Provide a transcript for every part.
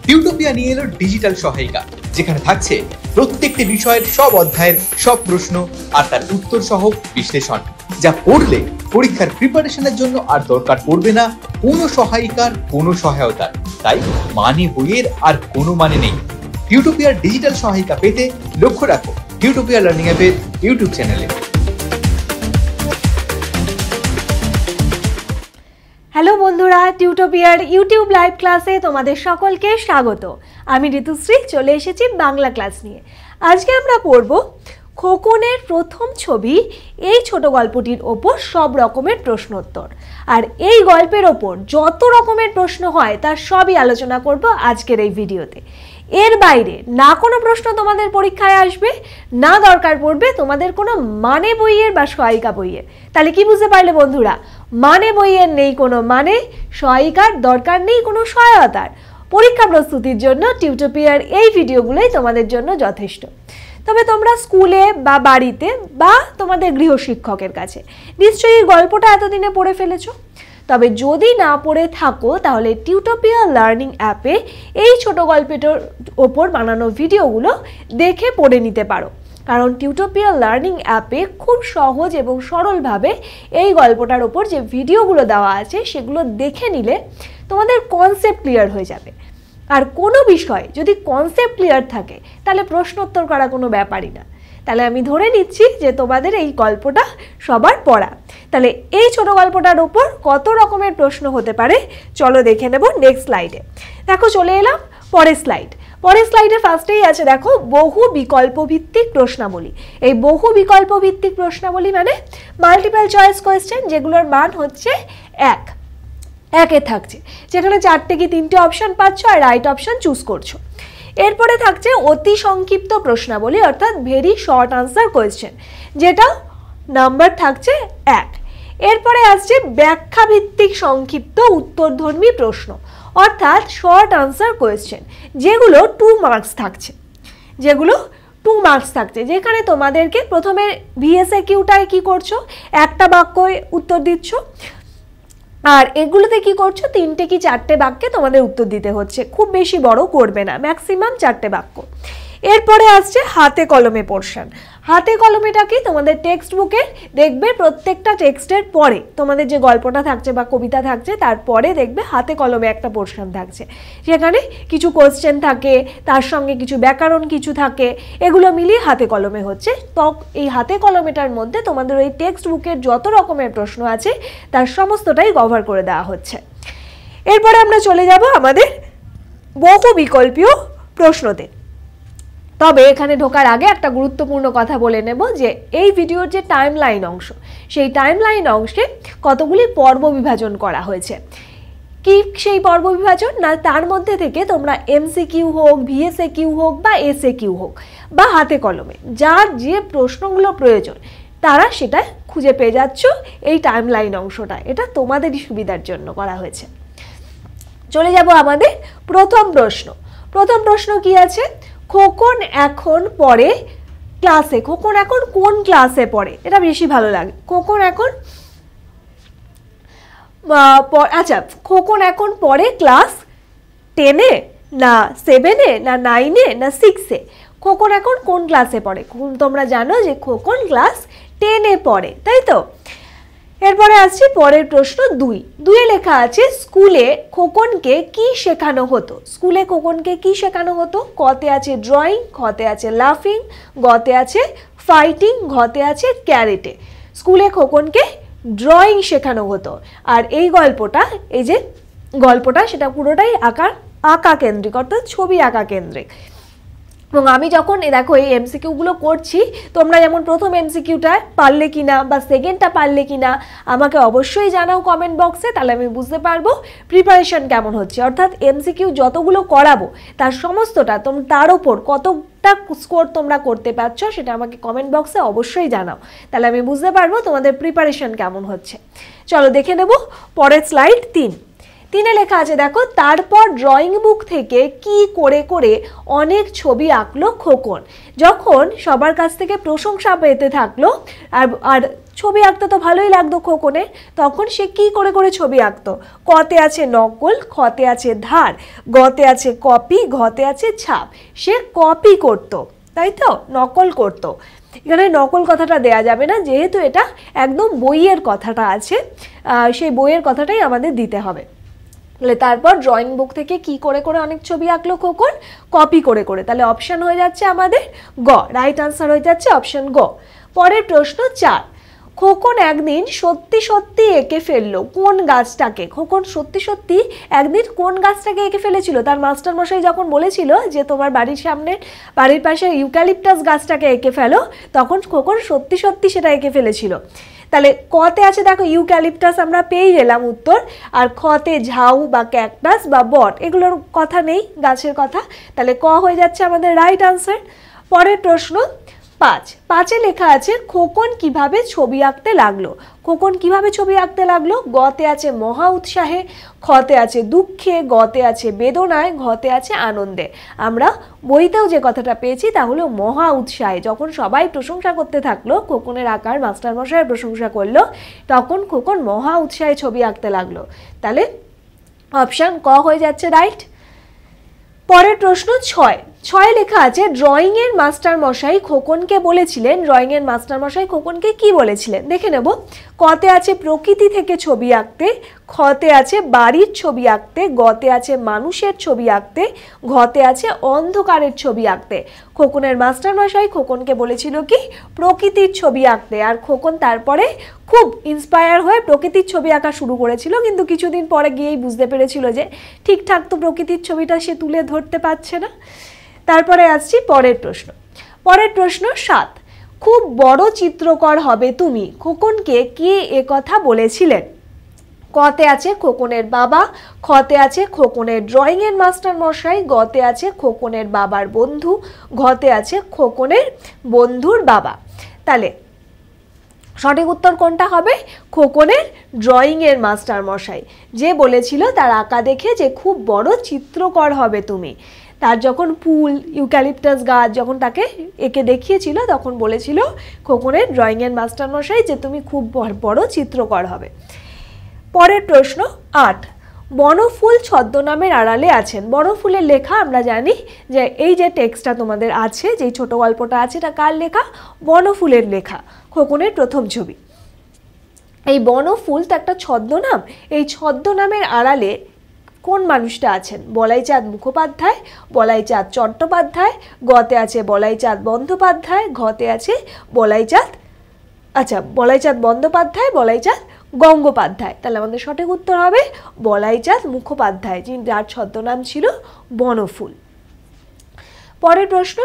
টিউটোপিয়া নিয়ে এলো ডিজিটাল সহায়িকা, যেখানে থাকছে প্রত্যেকটি বিষয়ের সব অধ্যায়ের সব প্রশ্ন আর তার উত্তর সহ বিশ্লেষণ, যা পড়লে পরীক্ষার প্রিপারেশনের জন্য আর দরকার পড়বে না কোনো সহায়িকার, কোনো সহায়তার। তাই মানে বইয়ের আর কোনো মানে নেই। টিউটোপিয়ার ডিজিটাল সহায়িকা পেতে লক্ষ্য রাখো টিউটোপিয়া লার্নিং অ্যাপের ইউটিউব চ্যানেলে। হ্যালো বন্ধুরা, টিউটোপিয়ার ইউটিউব লাইভ ক্লাসে তোমাদের সকলকে স্বাগত। আমি ঋতুশ্রী চলে এসেছি বাংলা ক্লাস নিয়ে। আজকে আমরা পড়ব খোকনের প্রথম ছবি এই ছোট গল্পটির ওপর সব রকমের প্রশ্নোত্তর। আর এই গল্পের ওপর যত রকমের প্রশ্ন হয় তার সবই আলোচনা করব আজকের এই ভিডিওতে। এর বাইরে না কোনো প্রশ্ন তোমাদের পরীক্ষায় আসবে, না দরকার পড়বে তোমাদের কোনো মানে বইয়ের বা সহায়িকা বইয়ের। তাহলে কি বুঝতে পারলে বন্ধুরা? মানে বইয়ের নেই কোনো মানে, সহায়িকার দরকার নেই কোনো সহায়তার। পরীক্ষা প্রস্তুতির জন্য টিউটোপিয়ার এই ভিডিওগুলোই তোমাদের জন্য যথেষ্ট। তবে তোমরা স্কুলে বা বাড়িতে বা তোমাদের গৃহশিক্ষকের কাছে নিশ্চয়ই এই গল্পটা এতদিনে পড়ে ফেলেছো। তবে যদি না পড়ে থাকো তাহলে টিউটোপিয়া লার্নিং অ্যাপে এই ছোট গল্পটার ওপর বানানো ভিডিওগুলো দেখে পড়ে নিতে পারো। কারণ টিউটোপিয়া লার্নিং অ্যাপে খুব সহজ এবং সরলভাবে এই গল্পটার ওপর যে ভিডিওগুলো দেওয়া আছে সেগুলো দেখে নিলে তোমাদের কনসেপ্ট ক্লিয়ার হয়ে যাবে। আর কোনো বিষয় যদি কনসেপ্ট ক্লিয়ার থাকে তাহলে প্রশ্নোত্তর করা কোনো ব্যাপারই না। তাহলে আমি ধরে নিচ্ছি যে তোমাদের এই গল্পটা সবার পড়া। তাহলে এই ছোট গল্পটার উপর কত রকমের প্রশ্ন হতে পারে চলো দেখে নেব নেক্সট স্লাইডে। দেখো চলে এলাম পরের স্লাইড। পরের স্লাইডে ফার্স্টেই আছে দেখো বহু বিকল্প ভিত্তিক প্রশ্নাবলী। এই বহু বিকল্প ভিত্তিক প্রশ্নাবলী মানে মাল্টিপল চয়েস কোয়েশ্চেন, যেগুলোর মান হচ্ছে একে থাকছে, যেখানে 4টে কি 3টে অপশন পাচ্ছ আর রাইট অপশন চুজ করছো। এরপরে থাকছে অতি সংক্ষিপ্ত প্রশ্নাবলী, অর্থাৎ ভেরি শর্ট আনসার কোয়েশ্চেন, যেটা নাম্বার থাকছে 1। এরপরে আসছে ব্যাখ্যা ভিত্তিক সংক্ষিপ্ত উত্তরধর্মী প্রশ্ন, অর্থাৎ শর্ট আনসার কোয়েশ্চেন, যেগুলো 2 মার্কস থাকছে। যেখানে তোমাদেরকে প্রথমে ভিএসএ কিউটায় কি করছো, একটা বাক্যে উত্তর দিচ্ছ, আর এগুলোতে কি করছো 3টে কি 4টে বাক্যে তোমাদের উত্তর দিতে হচ্ছে। খুব বেশি বড় করবে না, ম্যাক্সিমাম 4টে বাক্য। এরপরে আসছে হাতে কলমে পোর্শন। হাতে কলমেটা কি তোমাদের টেক্সট বুকের দেখবে প্রত্যেকটা টেক্সটের পরে তোমাদের যে গল্পটা থাকছে বা কবিতা থাকছে তারপরে দেখবে হাতে কলমে একটা পোর্শন থাকছে, সেখানে কিছু কোশ্চেন থাকে, তার সঙ্গে কিছু ব্যাকরণ কিছু থাকে, এগুলো মিলিয়ে হাতে কলমে হচ্ছে। তো এই হাতে কলমেটার মধ্যে তোমাদের ওই টেক্সট বুকের যত রকমের প্রশ্ন আছে তার সমস্তটাই কভার করে দেওয়া হচ্ছে। এরপরে আমরা চলে যাব আমাদের বহু বিকল্পীয় প্রশ্নতে। তবে এখানে ঢোকার আগে একটা গুরুত্বপূর্ণ কথা বলে নেব যে এই ভিডিওর যে টাইমলাইন অংশ, সেই টাইমলাইন অংশে কতগুলি পর্ব বিভাজন করা হয়েছে। কি সেই পর্ব বিভাজন না, তার মধ্যে থেকে তোমরা এমসিকিউ হোক, ভিএসএ কিউ হোক বা এসএ কিউ হোক বা হাতে কলমে যার যে প্রশ্নগুলো প্রয়োজন তারা সেটা খুঁজে পেয়ে যাচ্ছ এই টাইমলাইন অংশটা। এটা তোমাদেরই সুবিধার জন্য করা হয়েছে। চলে যাব আমাদের প্রথম প্রশ্ন। প্রথম প্রশ্ন কি আছে, খোকন এখন পড়ে ক্লাসে। খোকন এখন কোন ক্লাসে পড়ে? এটা বেশি ভালো লাগে। খোকন এখন খোকন এখন পড়ে ক্লাস 10-এ না 7-এ না 9-এ না 6-এ? খোকন এখন কোন ক্লাসে পড়ে? তোমরা জানো যে খোকন ক্লাস 10-এ পড়ে, তাই তো? এরপরে আসছে পরের প্রশ্ন 2-এ লেখা আছে স্কুলে খোকনকে কি শেখানো হতো? স্কুলে খোকনকে কি শেখানো হতো? কতে আছে ড্রয়িং, খতে আছে লাফিং, গতে আছে ফাইটিং, ঘতে আছে ক্যারেটে। স্কুলে খোকনকে ড্রয়িং শেখানো হতো। আর এই যে গল্পটা সেটা পুরোটাই আঁকা কেন্দ্রিক, অর্থাৎ ছবি আঁকা কেন্দ্রিক। এবং আমি যখন দেখো এই এমসিকিউগুলো করছি, তোমরা যেমন প্রথম এমসিকিউটা পারলে কিনা বা সেকেন্ডটা পারলে কিনা আমাকে অবশ্যই জানাও কমেন্ট বক্সে, তাহলে আমি বুঝতে পারবো প্রিপারেশন কেমন হচ্ছে। অর্থাৎ এমসিকিউ যতগুলো করাবো তার সমস্তটা তার ওপর কতটা স্কোর তোমরা করতে পারছো সেটা আমাকে কমেন্ট বক্সে অবশ্যই জানাও, তাহলে আমি বুঝতে পারবো তোমাদের প্রিপারেশন কেমন হচ্ছে। চলো দেখে নেব পরের স্লাইড 3। 3 লেখা আছে দেখো, তারপর ড্রয়িং বুক থেকে কি করে করে অনেক ছবি আঁকলো খোকন। যখন সবার কাছ থেকে প্রশংসা পেতে থাকলো আর ছবি আঁকতে তো ভালোই লাগতো খোকনের, তখন সে কি করে করে ছবি আঁকতো। কতে আছে নকল, খতে আছে ধার, গতে আছে কপি, ঘতে আছে ছাপ। সে কপি করতো, তাই তো, নকল করতো। এখানে নকল কথাটা দেয়া যাবে না, যেহেতু এটা একদম বইয়ের কথাটা আছে, সেই বইয়ের কথাটাই আমাদের দিতে হবে। তাহলে তারপর ড্রয়িং বুক থেকে কি করে করে অনেক ছবি আঁকলো খোকন, কপি করে করে। তাহলে অপশন হয়ে যাচ্ছে আমাদের গ, রাইট আনসার হয়ে যাচ্ছে অপশন গ। পরের প্রশ্ন 4, খোকন একদিন সত্যি সত্যি এঁকে ফেললো কোন গাছটাকে। খোকন সত্যি সত্যি একদিন কোন গাছটাকে এঁকে ফেলেছিল। তার মাস্টারমশাই যখন বলেছিল যে তোমার বাড়ির সামনে, বাড়ির পাশে ইউক্যালিপটাস গাছটাকে এঁকে ফেলো, তখন খোকন সত্যি সত্যি সেটা এঁকে ফেলেছিল। তাহলে কতে আছে দেখো ইউক্যালিপটাস, আমরা পেয়ে গেলাম উত্তর। আর খতে ঝাউ বা ক্যাকটাস বা বট, এগুলোর কথা নেই, গাছের কথা। তাহলে ক হয়ে যাচ্ছে আমাদের রাইট আনসার। পরের প্রশ্ন 5 লেখা আছে খোকন কিভাবে ছবি আঁকতে লাগলো। খোকন কিভাবে ছবি আঁকতে লাগলো। গতে আছে মহা উৎসাহে, খতে আছে দুঃখে, গতে আছে বেদনায়, ঘতে আছে আনন্দে। আমরা বইতেও যে কথাটা পেয়েছি তা হলো মহা উৎসাহে। যখন সবাই প্রশংসা করতে থাকলো, খোকনের আঁকার মাস্টারমশাই প্রশংসা করলো, তখন খোকন মহা উৎসাহে ছবি আঁকতে লাগলো। তাহলে অপশন ক হয়ে যাচ্ছে রাইট। পরের প্রশ্ন 6 লেখা আছে ড্রয়িং এর মাস্টার মশাই খোকনকে বলেছিলেন। ড্রয়িং এর মাস্টার মশাই খোকনকে কি বলেছিলেন দেখে নেব। কতে আছে প্রকৃতি থেকে ছবি আঁকতে, খতে আছে বাড়ির ছবি আঁকতে, গতে আছে মানুষের ছবি আঁকতে, ঘতে আছে অন্ধকারের ছবি আঁকতে। খোকনের মাস্টার মশাই খোকনকে বলেছিল কি প্রকৃতির ছবি আঁকতে, আর খোকন তারপরে খুব ইন্সপায়ার হয়ে প্রকৃতির ছবি আঁকা শুরু করেছিল, কিন্তু কিছুদিন পরে গিয়েই বুঝতে পেরেছিল যে ঠিকঠাক তো প্রকৃতির ছবিটা সে তুলে ধরতে পারছে না। তারপরে আসছি পরের প্রশ্ন। পরের প্রশ্ন 7, খুব বড় চিত্রকর হবে তুমি, খোকনকে কে একথা বলেছিলেন। কতে আছে খোকনের বাবা, খতে আছে খোকনের ড্রয়িং এর মাস্টার মশাই, গতে আছে খোকনের বাবার বন্ধু, ঘতে আছে খোকনের বন্ধুর বাবা। তাহলে সঠিক উত্তর কোনটা হবে। খোকনের ড্রয়িং এর মাস্টার মশাই যে বলেছিল তার আঁকা দেখে যে খুব বড় চিত্রকর হবে তুমি। তার যখন ফুল ইউক্যালিপটাস গাছ যখন তাকে এঁকে দেখিয়েছিল, তখন বলেছিল খোকনের ড্রয়িং এর মাস্টার মশাই যে তুমি খুব বড় চিত্রকর হবে। পরের প্রশ্ন 8, বনফুল ছদ্মনামের আড়ালে আছেন। বনফুলের লেখা আমরা জানি যে এই যে টেক্সটটা তোমাদের আছে, যেই ছোট গল্পটা আছে, এটা কার লেখা। বনফুলের লেখা, খোকনের প্রথম ছবি। এই বনফুল তো একটা ছদ্মনাম, এই ছদ্মনামের আড়ালে কোন মানুষটা আছেন। বলাইচাঁদ মুখোপাধ্যায়, বলাইচাঁদ চট্টোপাধ্যায়, গতে আছে বলাইচাঁদ বন্দ্যোপাধ্যায়, ঘতে আছে বলাইচাঁদ বন্দ্যোপাধ্যায়, বলাইচাঁদ গঙ্গোপাধ্যায়। তাহলে আমাদের সঠিক উত্তর হবে বলাইচাঁদ মুখোপাধ্যায়, যার ছদ্মনাম ছিল বনফুল। পরের প্রশ্ন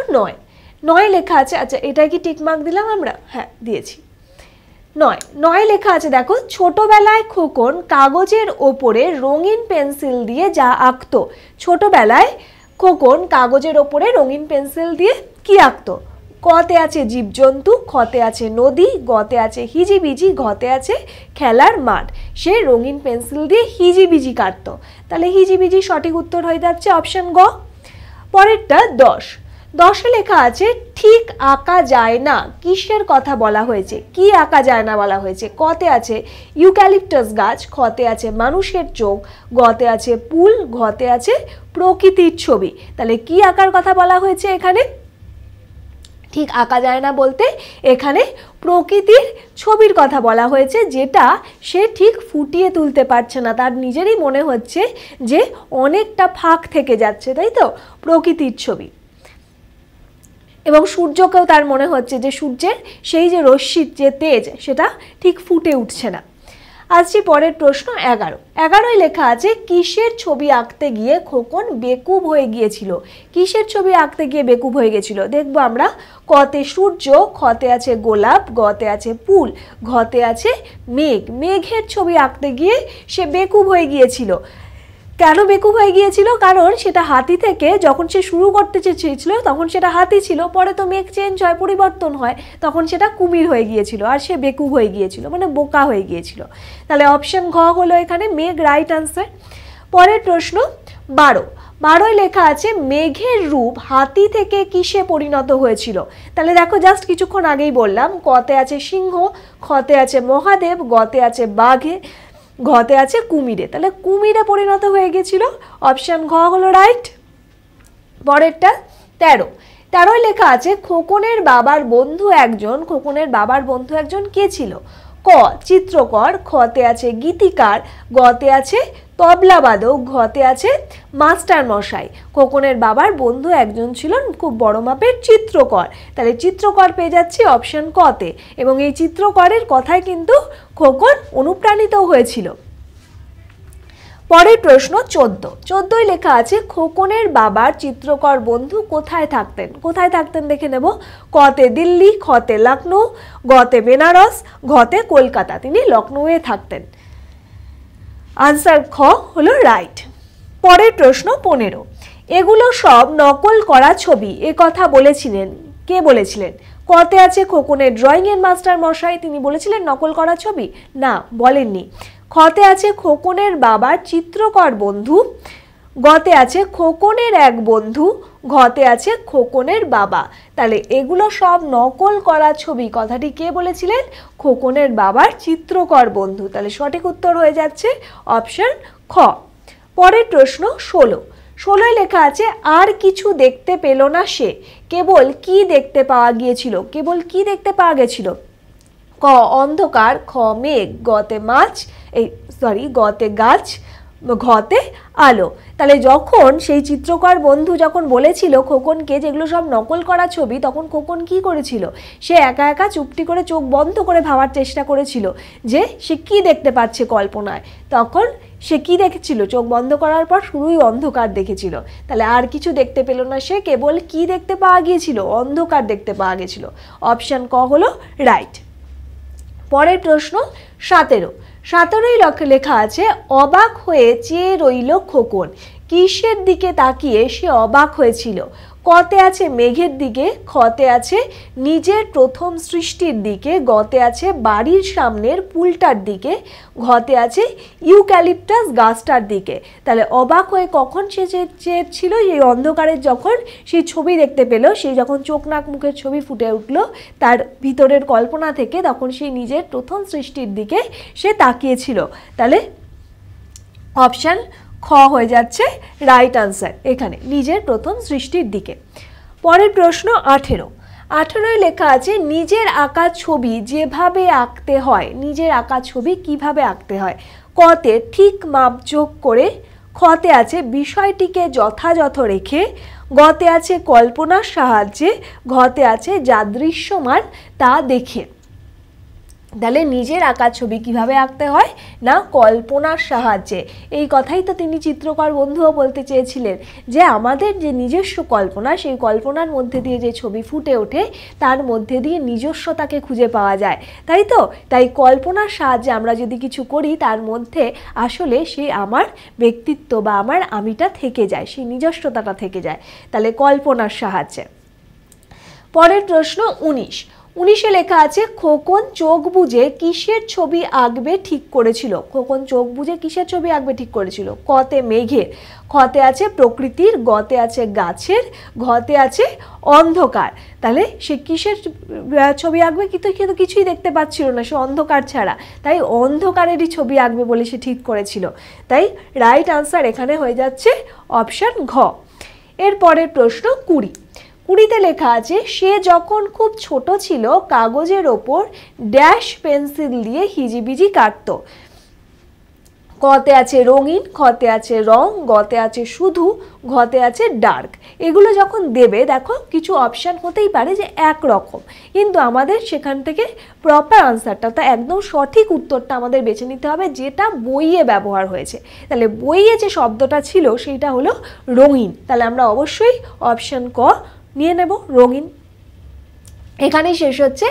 9 লেখা আছে, আচ্ছা এটা কি টিকমার্ক দিলাম আমরা, হ্যাঁ দিয়েছি। 9 লেখা আছে দেখো, ছোটবেলায় খোকন কাগজের ওপরে রঙিন পেন্সিল দিয়ে যা আঁকতো। ছোটবেলায় খোকন কাগজের ওপরে রঙিন পেন্সিল দিয়ে কি আঁকতো। কতে আছে জীবজন্তু, খতে আছে নদী, গতে আছে হিজিবিজি, ঘতে আছে খেলার মাঠ। সে রঙিন পেন্সিল দিয়ে হিজিবিজি কাটতো। তাহলে হিজিবিজি সঠিক উত্তর হয়ে যাচ্ছে অপশন গ। পরেরটা 10 লেখা আছে ঠিক আঁকা যায় না, কিসের কথা বলা হয়েছে। কি আঁকা যায় না বলা হয়েছে। কতে আছে ইউক্যালিপটাস গাছ, খতে আছে মানুষের চোখ, গতে আছে পুল, ঘতে আছে প্রকৃতির ছবি। তাহলে কি আঁকার কথা বলা হয়েছে এখানে। ঠিক আঁকা যায় না বলতে এখানে প্রকৃতির ছবির কথা বলা হয়েছে, যেটা সে ঠিক ফুটিয়ে তুলতে পারছে না। তার নিজেরই মনে হচ্ছে যে অনেকটা ফাঁক থেকে যাচ্ছে, তাই তো, প্রকৃতির ছবি। এবং সূর্যকেও তার মনে হচ্ছে যে সূর্যের সেই যে রশ্মির যে তেজ, সেটা ঠিক ফুটে উঠছে না। আসছি পরের প্রশ্ন 11 লেখা আছে কিসের ছবি আঁকতে গিয়ে খোকন বেকুব হয়ে গিয়েছিল। কিসের ছবি আঁকতে গিয়ে বেকুব হয়ে গেছিল দেখবো আমরা। কতে সূর্য, খতে আছে গোলাপ, গতে আছে ফুল, ঘতে আছে মেঘ। মেঘের ছবি আঁকতে গিয়ে সে বেকুব হয়ে গিয়েছিল। কেন বেকুব হয়ে গিয়েছিল, কারণ সেটা হাতি থেকে যখন সে শুরু করতে চেয়েছিল তখন সেটা হাতি ছিল, পরে তো মেঘ চেঞ্জ হয়, পরিবর্তন হয়, তখন সেটা কুমির হয়ে গিয়েছিল, আর সে বেকুব হয়ে গিয়েছিল, মানে বোকা হয়ে গিয়েছিল। তাহলে অপশন ঘ হলো এখানে মেঘ রাইট আনসার। পরের প্রশ্ন 12 লেখা আছে মেঘের রূপ হাতি থেকে কিসে পরিণত হয়েছিল। তাহলে দেখো জাস্ট কিছুক্ষণ আগেই বললাম, কতে আছে সিংহ, খতে আছে মহাদেব, গতে আছে বাঘে, ঘতে আছে কুমিরে। তাহলে কুমিরে পরিণত হয়ে গেছিল, অপশন ঘ হলো রাইট। পরেরটা 13 লেখা আছে খোকনের বাবার বন্ধু একজন কে ছিল। ক চিত্রকর, খতে আছে গীতিকার, গতে আছে তবলাবাদক, ঘতে আছে মাস্টার মশাই। খোকনের বাবার বন্ধু একজন ছিলেন খুব বড় মাপের চিত্রকর, তাহলে চিত্রকর পেয়ে যাচ্ছি অপশন কতে, এবং এই চিত্রকরের কথায় কিন্তু খোকন অনুপ্রাণিত হয়েছিল। পরের প্রশ্ন 14 লেখা আছে খোকনের বাবার চিত্রকর বন্ধু কোথায় থাকতেন দেখে নেব। কতে দিল্লি, খতে লখনৌ, গতে বেনারস, ঘতে কলকাতা। তিনি লখনৌয়ে থাকতেন। আনসার খ হলো রাইট। পরের প্রশ্ন 15 এগুলো সব নকল করা ছবি, এ কথা কে বলেছিলেন। কতে আছে খোকনের ড্রয়িং এর মাস্টার মশাই, তিনি বলেছিলেন নকল করা ছবি, না বলেননি। খতে আছে খোকনের বাবার চিত্রকর বন্ধু, গতে আছে খোকনের এক বন্ধু, ঘতে আছে খোকনের বাবা। তাহলে এগুলো সব নকল করা ছবি কথাটি কে বলেছিলেন, খোকনের বাবার চিত্রকর বন্ধু। তাহলে সঠিক উত্তর হয়ে যাচ্ছে অপশন খ। পরের প্রশ্ন 16 লেখা আছে আর কিছু দেখতে পেল না সে, কেবল কি দেখতে পাওয়া গেছিল। ক অন্ধকার, খ মেঘ, গতে গাছ, ঘতে আলো। তাহলে যখন সেই চিত্রকর বন্ধু বলেছিল খোকনকে যেগুলো সব নকল করা ছবি, তখন খোকন কি করেছিল, সে একা একা চুপটি করে চোখ বন্ধ করে ভাবার চেষ্টা করেছিল যে সে কি দেখতে পাচ্ছে কল্পনায়। তখন সে কি দেখেছিল, চোখ বন্ধ করার পর শুধুই অন্ধকার দেখেছিল। তাহলে আর কিছু দেখতে পেল না সে, কেবল কি দেখতে পাওয়া গিয়েছিল, অন্ধকার দেখতে পাওয়া গেছিল। অপশন ক হলো রাইট। পরের প্রশ্ন 17 লেখা আছে অবাক হয়ে চেয়ে রইল খোকন, কিসের দিকে তাকিয়ে সে অবাক হয়েছিল। কতে আছে মেঘের দিকে, খতে আছে নিজের প্রথম সৃষ্টির দিকে, গতে আছে বাড়ির সামনের পুলটার দিকে, ঘতে আছে ইউক্যালিপটাস গাছটার দিকে। তাহলে অবাক হয়ে কখন সে চেয়েছিল, এই অন্ধকারের যখন সেই ছবি দেখতে পেল, সেই যখন চোখ নাক মুখের ছবি ফুটে উঠলো তার ভিতরের কল্পনা থেকে, তখন সেই নিজের প্রথম সৃষ্টির দিকে সে তাকিয়েছিল। তাহলে অপশন খ হয়ে যাচ্ছে রাইট আনসার, এখানে নিজের প্রথম সৃষ্টির দিকে। পরের প্রশ্ন 18 লেখা আছে নিজের আঁকা ছবি যেভাবে আঁকতে হয়, কিভাবে আঁকতে হয়। কতে ঠিক মাপজোক করে, খতে আছে বিষয়টিকে যথাযথ রেখে, গতে আছে কল্পনার সাহায্যে, ঘতে আছে যা দৃশ্যমান তা দেখে। তাহলে নিজের আঁকা ছবি কিভাবে আঁকতে হয় না, কল্পনার সাহায্যে। এই কথাই তো তিনি চিত্রকর বন্ধুও বলতে চেয়েছিলেন, যে আমাদের যে নিজস্ব কল্পনা, সেই কল্পনার মধ্যে দিয়ে যে ছবি ফুটে ওঠে তার মধ্যে দিয়ে নিজস্বতাকে খুঁজে পাওয়া যায়, তাই তো। তাই কল্পনার সাহায্যে আমরা যদি কিছু করি তার মধ্যে আসলে সেই আমার ব্যক্তিত্ব বা আমার আমিটা থেকে যায়, সেই নিজস্বতাটা থেকে যায়। তাহলে কল্পনার সাহায্যে। পরের প্রশ্ন 19 লেখা আছে খোকন চোখ বুজে কিসের ছবি আঁকবে ঠিক করেছিল। কতে মেঘের, খতে আছে প্রকৃতির, গতে আছে গাছের, ঘতে আছে অন্ধকার। তাহলে সে কিসের ছবি আঁকবে, কিন্তু কিছুই দেখতে পাচ্ছিল না, সে অন্ধকার ছাড়া, তাই অন্ধকারেরই ছবি আঁকবে বলে সে ঠিক করেছিল। তাই রাইট আনসার এখানে হয়ে যাচ্ছে অপশন ঘ। এর পরের প্রশ্ন 20 লেখা আছে সে যখন খুব ছোট ছিল কাগজের ওপর ড্যাশ পেন্সিল দিয়ে হিজিবিজি কাটতো। কতে আছে রঙিন, খতে আছে রং, গতে আছে শুধু, ঘতে আছে ডার্ক। এগুলো যখন দেবে দেখো কিছু অপশান হতেই পারে যে একরকম, কিন্তু আমাদের সেখান থেকে প্রপার আনসারটা, তা একদম সঠিক উত্তরটা আমাদের বেছে নিতে হবে যেটা বইয়ে ব্যবহার হয়েছে। তাহলে বইয়ে যে শব্দটা ছিল সেইটা হলো রঙিন, তাহলে আমরা অবশ্যই অপশান ক নিয়ে নেব, রঙিন। এখানেই শেষ হচ্ছে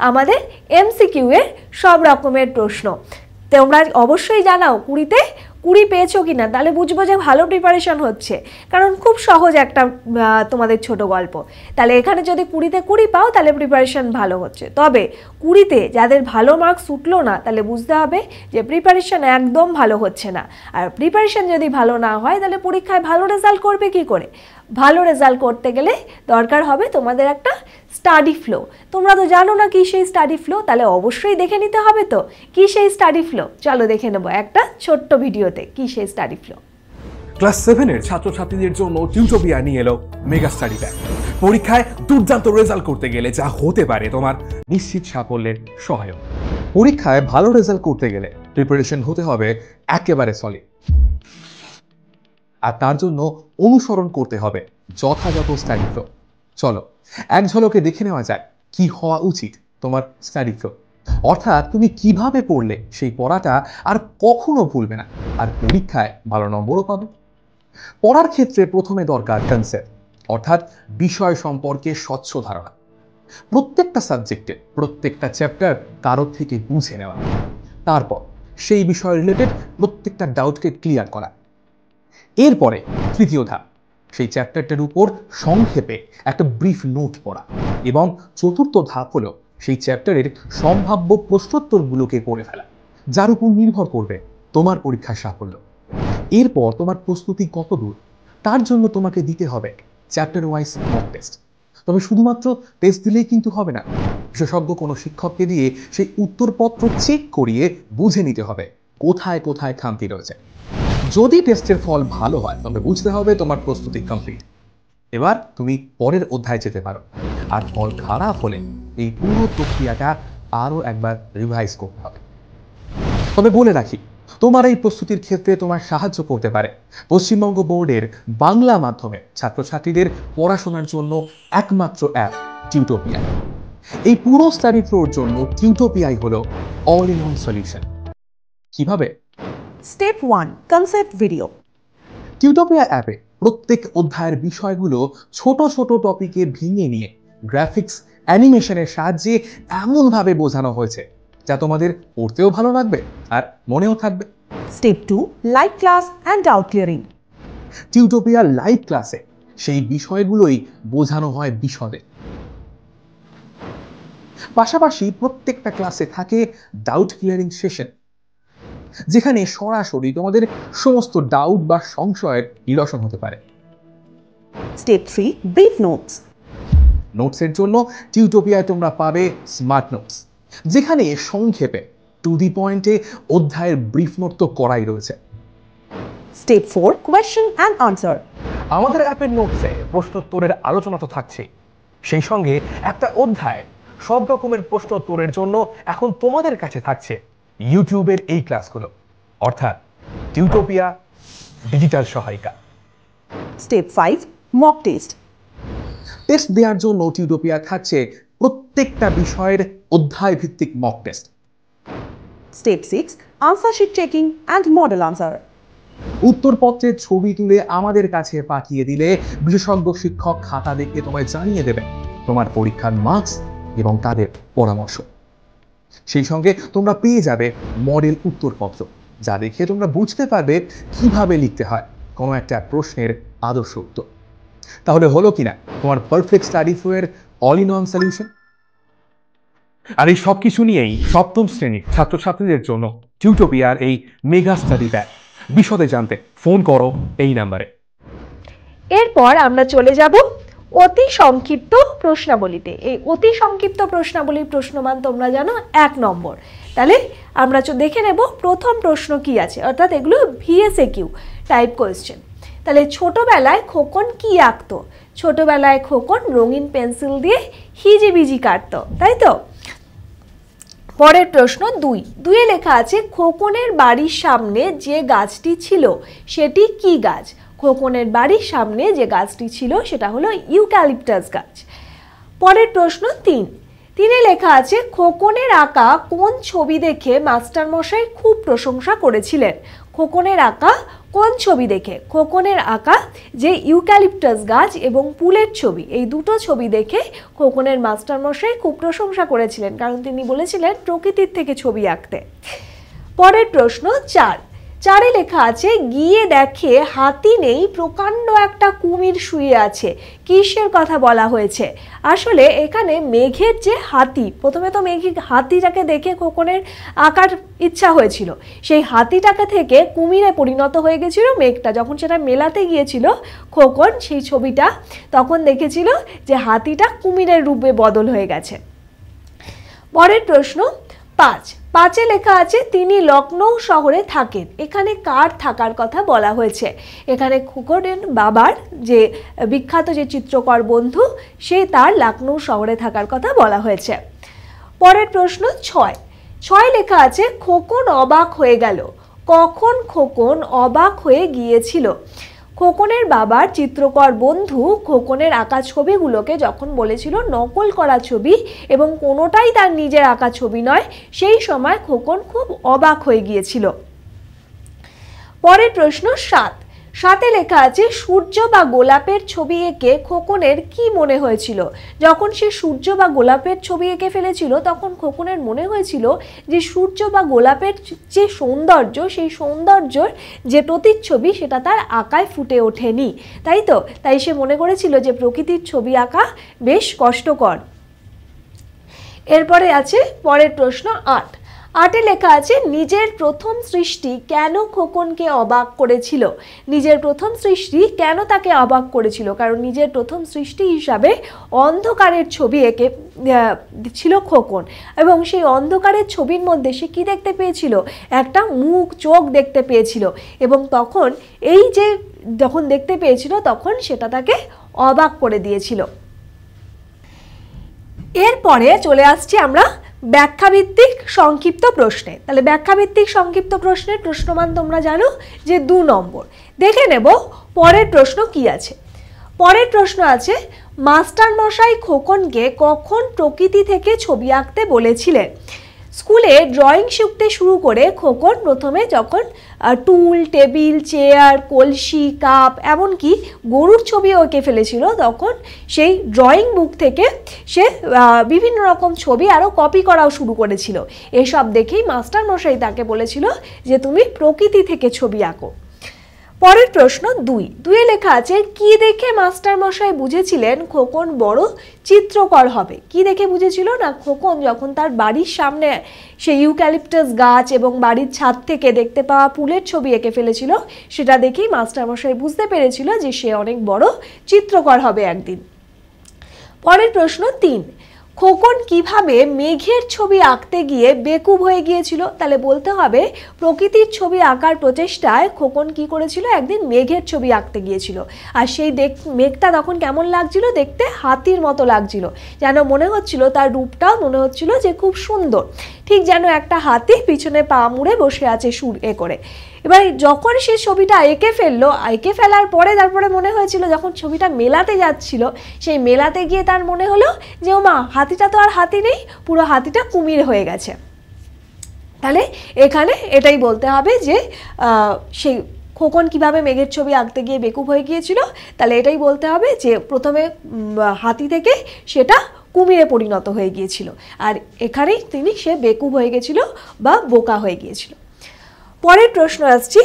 আমাদের MCQ এর সব রকমের প্রশ্ন। তোমরা অবশ্যই জানাও 20-তে কুড়ি পেয়েছো কিনা, তাহলে বুঝবো যে ভালো প্রিপারেশন হচ্ছে, কারণ খুব সহজ একটা তোমাদের ছোট গল্প। তাহলে এখানে যদি 20-তে 20 পাও তাহলে প্রিপারেশন ভালো হচ্ছে। তবে 20-তে যাদের ভালো মার্কস উঠলো না, তাহলে বুঝতে হবে যে প্রিপারেশন একদম ভালো হচ্ছে না। আর প্রিপারেশন যদি ভালো না হয় তাহলে পরীক্ষায় ভালো রেজাল্ট করবে কি করে? ভালো রেজাল্ট করতে গেলে দরকার হবে তোমাদের একটা স্টাডি ফ্লো। তোমরা তো জানো না কি সেই স্টাডি ফ্লো, তাহলে অবশ্যই দেখে নিতে হবে। তো কি সেই স্টাডি ফ্লো, চলো দেখে নেবো একটা ছোট্ট ভিডিওতে কি সেই স্টাডি ফ্লো। ক্লাস 7-এর ছাত্রছাত্রীদের জন্য টিউটোপিয়া নিয়ে এলো মেগা স্টাডি প্যাক। পরীক্ষায় দুর্দান্ত রেজাল্ট করতে গেলে যা হতে পারে তোমার নিশ্চিত সাফল্যের সহায়ক। পরীক্ষায় ভালো রেজাল্ট করতে গেলে প্রিপারেশন হতে হবে একেবারে সলিড, আর তার জন্য অনুসরণ করতে হবে যথাযথ স্টাডি ফ্লো। চলো এক ঝলকে দেখে নেওয়া যায় কি হওয়া উচিত তোমার স্টাডি ফ্লো, অর্থাৎ তুমি কিভাবে পড়লে সেই পড়াটা আর কখনো ভুলবে না, আর পরীক্ষায় ভালো নম্বরও পাবে। পড়ার ক্ষেত্রে প্রথমে দরকার কনসেপ্ট, অর্থাৎ বিষয় সম্পর্কে স্বচ্ছ ধারণা। প্রত্যেকটা সাবজেক্টে প্রত্যেকটা চ্যাপ্টার কারোর থেকে বুঝে নেওয়া, তারপর সেই বিষয় রিলেটেড প্রত্যেকটা ডাউটকে ক্লিয়ার করা। এরপরে তৃতীয় ধাপ, সেই চ্যাপ্টারটার উপর সংক্ষেপে একটা ব্রিফ নোট পড়া, এবং চতুর্থ ধাপ হলো সেই চ্যাপ্টারের সম্ভাব্য প্রশ্নোত্তরগুলোকে করে ফেলা, যার উপর নির্ভর করবে তোমার পরীক্ষার সাফল্য। এরপর তোমার প্রস্তুতি কত দূর তার জন্য তোমাকে দিতে হবে চ্যাপ্টার ওয়াইজ মক টেস্ট। তবে শুধুমাত্র টেস্ট দিলেই কিন্তু হবে না, বিশেষজ্ঞ কোনো শিক্ষককে দিয়ে সেই উত্তরপত্র চেক করিয়ে বুঝে নিতে হবে কোথায় কোথায় খামতি রয়েছে। যদি টেস্টের ফল ভালো হয় তবে বুঝতে হবে তোমার প্রস্তুতি কমপ্লিট, এবার তুমি পরের অধ্যায়ে যেতে পারো। আর ফল খারাপ হলে এই পুরো প্রক্রিয়াটা আরও একবার রিভাইজ করতে হবে। তবে বলে রাখি, তোমার এই প্রস্তুতির ক্ষেত্রে তোমার সাহায্য করতে পারে পশ্চিমবঙ্গ বোর্ডের বাংলা মাধ্যমে ছাত্রছাত্রীদের পড়াশোনার জন্য একমাত্র অ্যাপ টিউটোপিয়া। এই পুরো স্টাডি ফ্লোর জন্য টিউটোপিয়াই হলো অল ইন ওয়ান সলিউশন। কিভাবে? Step 1, concept video. টিউটোপিয়া অ্যাপে প্রত্যেক অধ্যায়ের বিষয়গুলো ছোট ছোট টপিকে ভেঙে নিয়ে গ্রাফিক্স অ্যানিমেশনের সাহায্যে এমনভাবে বোঝানো হয়েছে যা তোমাদের পড়তেও ভালো লাগবে আর মনেও থাকবে। Step 2, live class and doubt clearing. Tutopia live ক্লাসে সেই বিষয়গুলোই বোঝানো হয় বিশদে। পাশাপাশি প্রত্যেকটা ক্লাসে থাকে ডাউট ক্লিয়ারিং সেশন, যেখানে সরাসরি তোমাদের সমস্ত ডাউট বা সংশয়ের নিরসন হতে পারে। Step 3, brief notes. নোটসের জন্য টিউটোপিয়ায় তোমরা পাবে স্মার্ট নোটস, যেখানে সংক্ষেপে টু দি পয়েন্টে অধ্যায়ের ব্রিফ নোট তো করাই রয়েছে। Step 4, question and answer. আমাদের অ্যাপের নোটসে প্রশ্নোত্তরের আলোচনা তো থাকছে, সেই সঙ্গে একটা অধ্যায় সব রকমের প্রশ্নোত্তরের জন্য এখন তোমাদের কাছে থাকছে ইউটিউবের এই ক্লাসগুলো, অর্থাৎ টিউটোপিয়া ডিজিটাল সহায়িকা। Step 5, mock test. টেস্ট দেওয়ার জন্য টিউটোপিয়া থাকছে প্রত্যেকটা বিষয়ের অধ্যায় ভিত্তিক mock test. Step 6, answer sheet checking and model answer. উত্তরপত্রের ছবি তুলে আমাদের কাছে পাঠিয়ে দিলে বিশেষজ্ঞ শিক্ষক খাতা দেখে তোমায় জানিয়ে দেবে তোমার পরীক্ষার মার্কস এবং তাদের পরামর্শ। সেই সঙ্গে তোমরা পেয়ে যাবে মডেল উত্তরপত্র, যা দেখে তোমরা বুঝতে পারবে কিভাবে লিখতে হয় কোনো একটা প্রশ্নের আদর্শ উত্তর। তাহলে হলো কিনা তোমার পারফেক্ট স্টাডি ফ্লোয়ের অল ইন ওয়ান সলিউশন। আর এই সব কিছু নিয়েই সপ্তম শ্রেণীর ছাত্রছাত্রীদের জন্য টিউটোপিয়ার এই মেগা স্টাডি প্যাক। বিশদে জানতে ফোন করো এই নাম্বারে। এরপর আমরা চলে যাব অতি সংক্ষিপ্ত প্রশ্নাবলীতে। এই অতি সংক্ষিপ্ত প্রশ্নাবলীর প্রশ্নমান তোমরা জানো 1 নম্বর। তাহলে আমরা দেখে নেব প্রথম প্রশ্ন কি আছে, অর্থাৎ এগুলো ভিএসএকিউ টাইপ কোয়েশ্চেন। তাহলে ছোটবেলায় খোকন কি আঁকতো? ছোটবেলায় খোকন রঙিন পেন্সিল দিয়ে হিজিবিজি কাটতো, তাই তো? পরের প্রশ্ন 2 লেখা আছে খোকনের বাড়ির সামনে যে গাছটি ছিল সেটি কি গাছ? খোকনের বাড়ির সামনে যে গাছটি ছিল সেটা হলো ইউক্যালিপটাস গাছ। পরের প্রশ্ন 3 লেখা আছে খোকনের আঁকা কোন ছবি দেখে মাস্টারমশাই খুব প্রশংসা করেছিলেন? খোকনের আঁকা কোন ছবি দেখে? খোকনের আঁকা যে ইউক্যালিপটাস গাছ এবং পুলের ছবি, এই দুটো ছবি দেখে খোকনের মাস্টারমশাই খুব প্রশংসা করেছিলেন, কারণ তিনি বলেছিলেন প্রকৃতির থেকে ছবি আঁকতে। পরের প্রশ্ন 4 4-এ লেখা আছে গিয়ে দেখে হাতি নেই, প্রকাণ্ড একটা কুমির শুয়ে আছে। কিসের কথা বলা হয়েছে? আসলে এখানে মেঘের যে হাতি, প্রথমে তো হাতিটাকে দেখে খোকনের আঁকার ইচ্ছা হয়েছিল, সেই হাতিটাকে থেকে কুমিরে পরিণত হয়ে গেছিল মেঘটা। যখন সেটা মেলাতে গিয়েছিল খোকন সেই ছবিটা, তখন দেখেছিল যে হাতিটা কুমিরের রূপে বদল হয়ে গেছে। পরের প্রশ্ন 5-এ লেখা আছে তিনি লখনৌ শহরে থাকেন। এখানে কার থাকার কথা বলা হয়েছে? এখানে খোকনের বাবার যে বিখ্যাত যে চিত্রকর বন্ধু, সে তার লখনৌ শহরে থাকার কথা বলা হয়েছে। পরের প্রশ্ন 6 লেখা আছে খোকন অবাক হয়ে গেল। কখন খোকন অবাক হয়ে গিয়েছিল? খোকনের বাবার চিত্রকর বন্ধু খোকনের আঁকা ছবিগুলোকে যখন বলেছিল নকল করা ছবি এবং কোনোটাই তার নিজের আঁকা ছবি নয়, সেই সময় খোকন খুব অবাক হয়ে গিয়েছিল। পরের প্রশ্ন 7-এ লেখা আছে সূর্য বা গোলাপের ছবি এঁকে খোকনের কি মনে হয়েছিল? যখন সে সূর্য বা গোলাপের ছবি এঁকে ফেলেছিল তখন খোকনের মনে হয়েছিল যে সূর্য বা গোলাপের যে সৌন্দর্য, সেই সৌন্দর্যর যে প্রতিচ্ছবি সেটা তার আঁকায় ফুটে ওঠেনি, তাই তো? তাই সে মনে করেছিল যে প্রকৃতির ছবি আঁকা বেশ কষ্টকর। এরপরে আছে পরের প্রশ্ন 8-এ লেখা আছে নিজের প্রথম সৃষ্টি কেন খোকনকে অবাক করেছিল? নিজের প্রথম সৃষ্টি কেন তাকে অবাক করেছিল? কারণ নিজের প্রথম সৃষ্টি হিসাবে অন্ধকারের ছবি এঁকে ছিল খোকন, এবং সেই অন্ধকারের ছবির মধ্যে সে কি দেখতে পেয়েছিল? একটা মুখ, চোখ দেখতে পেয়েছিল, এবং তখন এই যে যখন দেখতে পেয়েছিল তখন সেটা তাকে অবাক করে দিয়েছিল। এরপরে চলে আসছি আমরা ব্যাখ্যাভিত্তিক সংক্ষিপ্ত প্রশ্নে। তাহলে ব্যাখ্যাভিত্তিক সংক্ষিপ্ত প্রশ্নের প্রশ্নমান তোমরা জানো যে 2 নম্বর। দেখে নেব পরের প্রশ্ন কি আছে। পরের প্রশ্ন আছে মাস্টার মশাই খোকনকে কখন প্রকৃতি থেকে ছবি আঁকতে বলেছিলেন? স্কুলে ড্রয়িং শিখতে শুরু করে খোকন প্রথমে যখন টুল, টেবিল, চেয়ার, কলসি, কাপ, এমনকি গরুর ছবিও এঁকে ফেলেছিল, তখন সেই ড্রয়িং বুক থেকে সে বিভিন্ন রকম ছবি আরও কপি করাও শুরু করেছিল। এসব দেখেই মাস্টার মশাই তাকে বলেছিল যে তুমি প্রকৃতি থেকে ছবি আঁকো। পরের প্রশ্ন 2-এ লেখা আছে কি দেখে মাস্টার মশাই বুঝেছিলেন খোকন বড় চিত্রকর হবে? কি দেখে বুঝেছিল? না, খোকন যখন তার বাড়ির সামনে সেই ইউক্যালিপটাস গাছ এবং বাড়ির ছাদ থেকে দেখতে পাওয়া ফুলের ছবি এঁকে ফেলেছিল, সেটা দেখেই মাস্টার মশাই বুঝতে পেরেছিল যে সে অনেক বড় চিত্রকর হবে একদিন। পরের প্রশ্ন 3, খোকন কিভাবে মেঘের ছবি আঁকতে গিয়ে বেকুব হয়ে গিয়েছিল? তাহলে বলতে হবে প্রকৃতির ছবি আঁকার প্রচেষ্টায় খোকন কি করেছিল? একদিন মেঘের ছবি আঁকতে গিয়েছিল, আর সেই মেঘটা তখন কেমন লাগছিল? দেখতে হাতির মতো লাগছিল, যেন মনে হচ্ছিল তার রূপটাও মনে হচ্ছিল যে খুব সুন্দর, ঠিক যেন একটা হাতি পিছনে পা মুড়ে বসে আছে সুর এ করে। এবার যখন সে ছবিটা এঁকে ফেলার পরে তারপরে মনে হয়েছিল, যখন ছবিটা মেলাতে যাচ্ছিল, সেই মেলাতে গিয়ে তার মনে হলো যে ও মা, হাতিটা তো আর হাতি নেই, পুরো হাতিটা কুমির হয়ে গেছে। তাহলে এখানে এটাই বলতে হবে যে সেই খোকন কিভাবে মেঘের ছবি আঁকতে গিয়ে বেকুব হয়ে গিয়েছিল। তাহলে এটাই বলতে হবে যে প্রথমে হাতি থেকে সেটা কুমিরে পরিণত হয়ে গিয়েছিল, আর এখানেই সে বেকুব হয়ে গেছিল বা বোকা হয়ে গিয়েছিল। পরের প্রশ্ন আসছি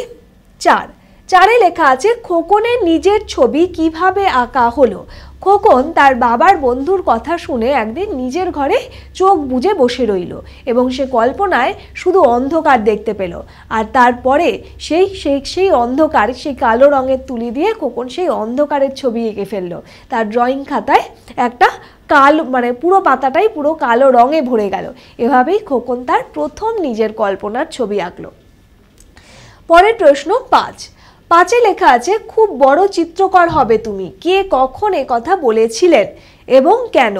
4-এ লেখা আছে খোকনের নিজের ছবি কিভাবে আঁকা হলো? খোকন তার বাবার বন্ধুর কথা শুনে একদিন নিজের ঘরে চোখ বুজে বসে রইল এবং সে কল্পনায় শুধু অন্ধকার দেখতে পেল, আর তারপরে সেই অন্ধকার, সেই কালো রঙের তুলি দিয়ে খোকন সেই অন্ধকারের ছবি এঁকে ফেললো। তার ড্রয়িং খাতায় একটা কালো, মানে পুরো পাতাটাই পুরো কালো রঙে ভরে গেল। এভাবেই খোকন তার প্রথম নিজের কল্পনার ছবি আঁকলো। পরের প্রশ্ন 5-এ লেখা আছে খুব বড় চিত্রকর হবে তুমি। কে কখন এ কথা বলেছিলেন এবং কেন?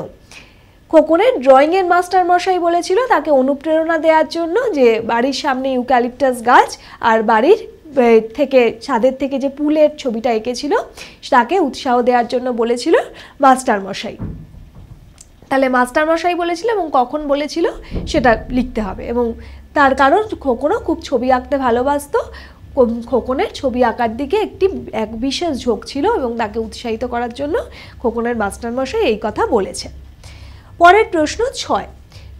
খোকনের ড্রয়িংয়ের মাস্টার মশাই বলেছিল তাকে অনুপ্রেরণা দেওয়ার জন্য, যে বাড়ির সামনে ইউক্যালিপটাস গাছ আর বাড়ির থেকে ছাদের থেকে যে ফুলের ছবিটা এঁকেছিল তাকে উৎসাহ দেওয়ার জন্য বলেছিল মাস্টার মশাই। তাহলে মাস্টার মশাই বলেছিল এবং কখন বলেছিল সেটা লিখতে হবে, এবং তার কারণ খোকনও খুব ছবি আঁকতে ভালোবাসতো। খোকনের ছবি আঁকার দিকে এক বিশেষ ঝোঁক ছিল এবং তাকে উৎসাহিত করার জন্য খোকনের মাস্টারমশাই এই কথা বলেছে। পরের প্রশ্ন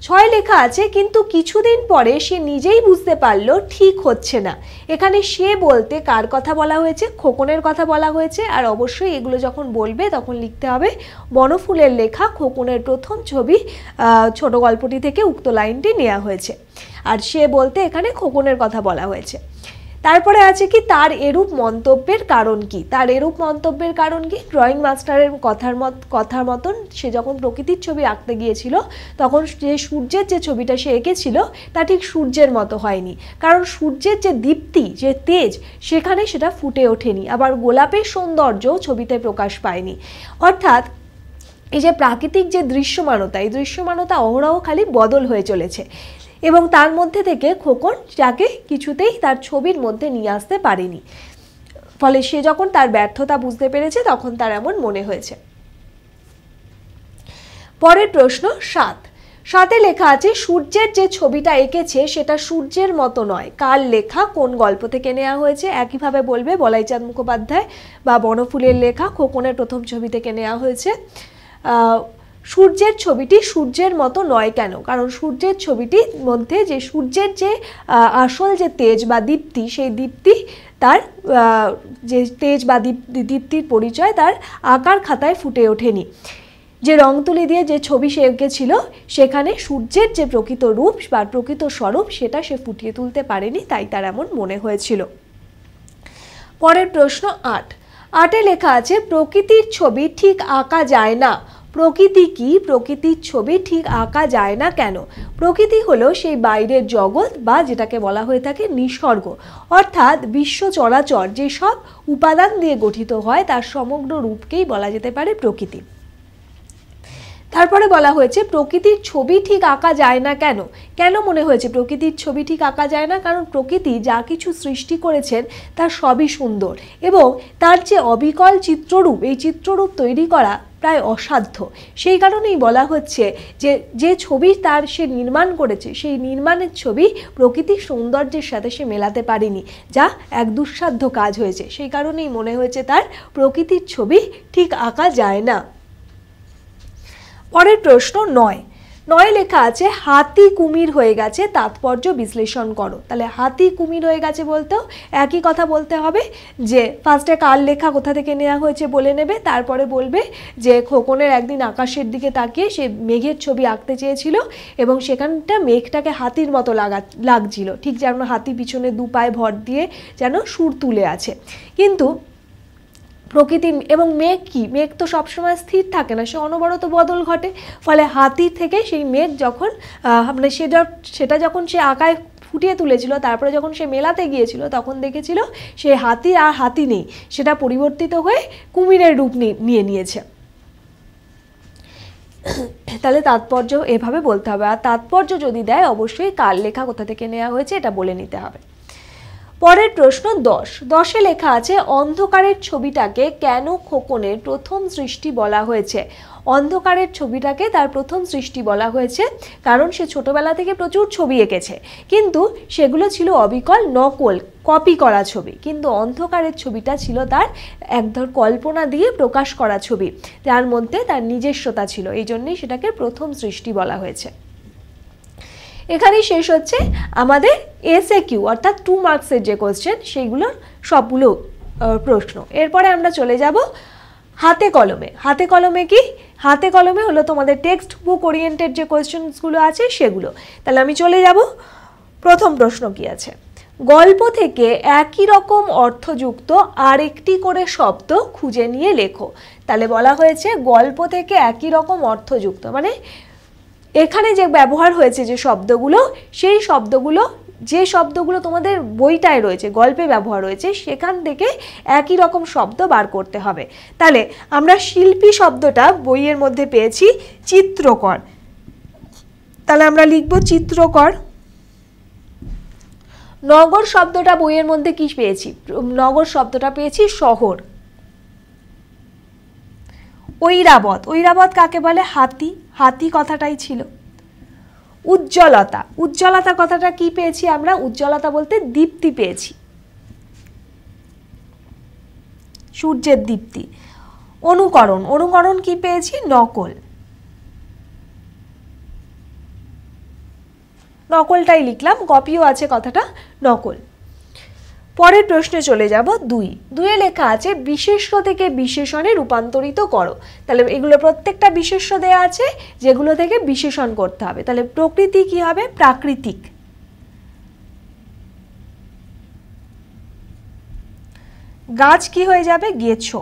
ছয় লেখা আছে কিন্তু কিছুদিন পরে সে নিজেই বুঝতে পারলো ঠিক হচ্ছে না। এখানে সে বলতে কার কথা বলা হয়েছে? খোকনের কথা বলা হয়েছে। আর অবশ্যই এগুলো যখন বলবে তখন লিখতে হবে বনফুলের লেখা খোকনের প্রথম ছবি ছোট গল্পটি থেকে উক্ত লাইনটি নেওয়া হয়েছে। আর সে বলতে এখানে খোকনের কথা বলা হয়েছে। তারপরে আছে কি তার এরূপ মন্তব্যের কারণ কি? তার এরূপ মন্তব্যের কারণ কি? ড্রয়িং মাস্টারের কথার মতন সে যখন প্রকৃতির ছবি আঁকতে গিয়েছিল তখন যে সূর্যের যে ছবিটা সে এঁকেছিল তা ঠিক সূর্যের মতো হয়নি, কারণ সূর্যের যে দীপ্তি যে তেজ সেখানে সেটা ফুটে ওঠেনি, আবার গোলাপের সৌন্দর্য ছবিতে প্রকাশ পায়নি। অর্থাৎ এই যে প্রাকৃতিক যে দৃশ্যমানতা, এই দৃশ্যমানতা অহরহ খালি বদল হয়ে চলেছে এবং তার মধ্যে থেকে খোকন যাকে কিছুতেই তার ছবির মধ্যে নিয়ে আসতে পারেনি। ফলে সে যখন তার ব্যর্থতা বুঝতে পেরেছে তখন তার এমন মনে হয়েছে। পরের প্রশ্ন 7। 7-এ লেখা আছে সূর্যের যে ছবিটা এঁকেছে সেটা সূর্যের মতো নয়। কার লেখা, কোন গল্প থেকে নেওয়া হয়েছে? একইভাবে বলবে বলাইচাঁদ মুখোপাধ্যায় বা বনফুলের লেখা খোকনের প্রথম ছবি থেকে নেওয়া হয়েছে। সূর্যের ছবিটি সূর্যের মতো নয় কেন? কারণ সূর্যের ছবিটির মধ্যে যে সূর্যের যে আসল যে তেজ বা দীপ্তি, সেই দীপ্তি তার যে তেজ বা দীপ্তির পরিচয় তার আঁকার খাতায় ফুটে ওঠেনি। যে রং তুলি দিয়ে যে ছবি সে এঁকেছিল সেখানে সূর্যের যে প্রকৃত রূপ বা প্রকৃত স্বরূপ সেটা সে ফুটিয়ে তুলতে পারেনি, তাই তার এমন মনে হয়েছিল। পরের প্রশ্ন 8। 8-এ লেখা আছে প্রকৃতির ছবি ঠিক আঁকা যায় না। প্রকৃতি কি? প্রকৃতির ছবি ঠিক আঁকা যায় না কেন? প্রকৃতি হলো সেই বাইরের জগৎ বা যেটাকে বলা হয়ে থাকে নিসর্গ, অর্থাৎ বিশ্ব চরাচর যেসব উপাদান দিয়ে গঠিত হয় তার সমগ্র রূপকেই বলা যেতে পারে প্রকৃতি। তারপরে বলা হয়েছে প্রকৃতির ছবি ঠিক আঁকা যায় না কেন? কেন মনে হয়েছে প্রকৃতির ছবি ঠিক আঁকা যায় না? কারণ প্রকৃতি যা কিছু সৃষ্টি করেছেন তার সবই সুন্দর এবং তার যে অবিকল চিত্ররূপ, এই চিত্ররূপ তৈরি করা প্রায় অসাধ্য। সেই কারণেই বলা হচ্ছে যে ছবি তার সে নির্মাণ করেছে সেই নির্মাণের ছবি প্রকৃতির সৌন্দর্যের সাথে সে মেলাতে পারেনি, যা এক দুঃসাধ্য কাজ হয়েছে। সেই কারণেই মনে হয়েছে তার প্রকৃতির ছবি ঠিক আঁকা যায় না। পরের প্রশ্ন 9। 9-এ লেখা আছে হাতি কুমির হয়ে গেছে, তাৎপর্য বিশ্লেষণ করো। তাহলে হাতি কুমির হয়ে গেছে বলতেও একই কথা বলতে হবে যে ফার্স্টে কার লেখা কোথা থেকে নেওয়া হয়েছে বলে নেবে, তারপরে বলবে যে খোকনের একদিন আকাশের দিকে তাকিয়ে সে মেঘের ছবি আঁকতে চেয়েছিল এবং সেখানটা মেঘটাকে হাতির মতো লাগছিল, ঠিক যেন হাতি পিছনে দু পায়ে ভর দিয়ে যেন সুর তুলে আছে। কিন্তু প্রকৃতি এবং মেঘ কি? মেঘ তো সবসময় স্থির থাকে না, সে অনবরত বদল ঘটে। ফলে হাতির থেকে সেই মেঘ যখন মানে সেটা যখন সে আঁকায় ফুটিয়ে তুলেছিল তারপরে যখন সে মেলাতে গিয়েছিল তখন দেখেছিল সে হাতি আর হাতি নেই, সেটা পরিবর্তিত হয়ে কুমিরের রূপ নিয়ে নিয়েছে। তাহলে তাৎপর্য এভাবে বলতে হবে, আর তাৎপর্য যদি দেয় অবশ্যই কার লেখা কোথা থেকে নেওয়া হয়েছে এটা বলে নিতে হবে। পরের প্রশ্ন 10। 10-এ লেখা আছে অন্ধকারের ছবিটাকে কেন খোকনের প্রথম সৃষ্টি বলা হয়েছে? অন্ধকারের ছবিটাকে তার প্রথম সৃষ্টি বলা হয়েছে কারণ সে ছোটবেলা থেকে প্রচুর ছবি এঁকেছে, কিন্তু সেগুলো ছিল অবিকল নকল কপি করা ছবি, কিন্তু অন্ধকারের ছবিটা ছিল তার এক ধর কল্পনা দিয়ে প্রকাশ করা ছবি, যার মধ্যে তার নিজস্বতা ছিল, এই জন্যই সেটাকে প্রথম সৃষ্টি বলা হয়েছে। এখানেই শেষ হচ্ছে আমাদের এসএকিউ অর্থাৎ 2 মার্কসের যে কোশ্চেন সেইগুলোর সবগুলো প্রশ্ন। এরপরে আমরা চলে যাব হাতে কলমে। হাতে কলমে কি? হাতে কলমে হলো তোমাদের টেক্সট বুক ওরিয়েন্টেড যে কোশ্চেনসগুলো আছে সেগুলো। তাহলে আমি চলে যাব, প্রথম প্রশ্ন কি আছে? গল্প থেকে একই রকম অর্থযুক্ত আরেকটি করে শব্দ খুঁজে নিয়ে লেখো। তাহলে বলা হয়েছে গল্প থেকে একই রকম অর্থযুক্ত, মানে এখানে যে ব্যবহার হয়েছে যে শব্দগুলো, সেই শব্দগুলো যে শব্দগুলো তোমাদের বইটায় রয়েছে, গল্পে ব্যবহার হয়েছে, সেখান থেকে একই রকম শব্দ বার করতে হবে। তাহলে আমরা শিল্পী শব্দটা বইয়ের মধ্যে পেয়েছি চিত্রকর, তাহলে আমরা লিখব চিত্রকর। নগর শব্দটা বইয়ের মধ্যে কি পেয়েছি? নগর শব্দটা পেয়েছি শহর। ঐরাবত, ঐরাবত কাকে বলে? হাতি, হাতি কথাটাই ছিল। উজ্জ্বলতা, উজ্জ্বলতা কথাটা কি পেয়েছি আমরা? উজ্জ্বলতা বলতে দীপ্তি পেয়েছি, সূর্যের দীপ্তি। অনুকরণ, অনুকরণ কি পেয়েছি? নকল। নকলটাই লিখলাম, কপিও আছে কথাটা নকল। পরের প্রশ্নে চলে যাব 2। 2-এ লেখা আছে বিশেষ্য থেকে বিশেষণে রূপান্তরিত করো। তাহলে এগুলো প্রত্যেকটা বিশেষ্য দেয়া আছে যেগুলো থেকে বিশেষণ করতে হবে। তাহলে প্রকৃতি কি হবে? প্রাকৃতিক। গাছ কি হয়ে যাবে? গেছো।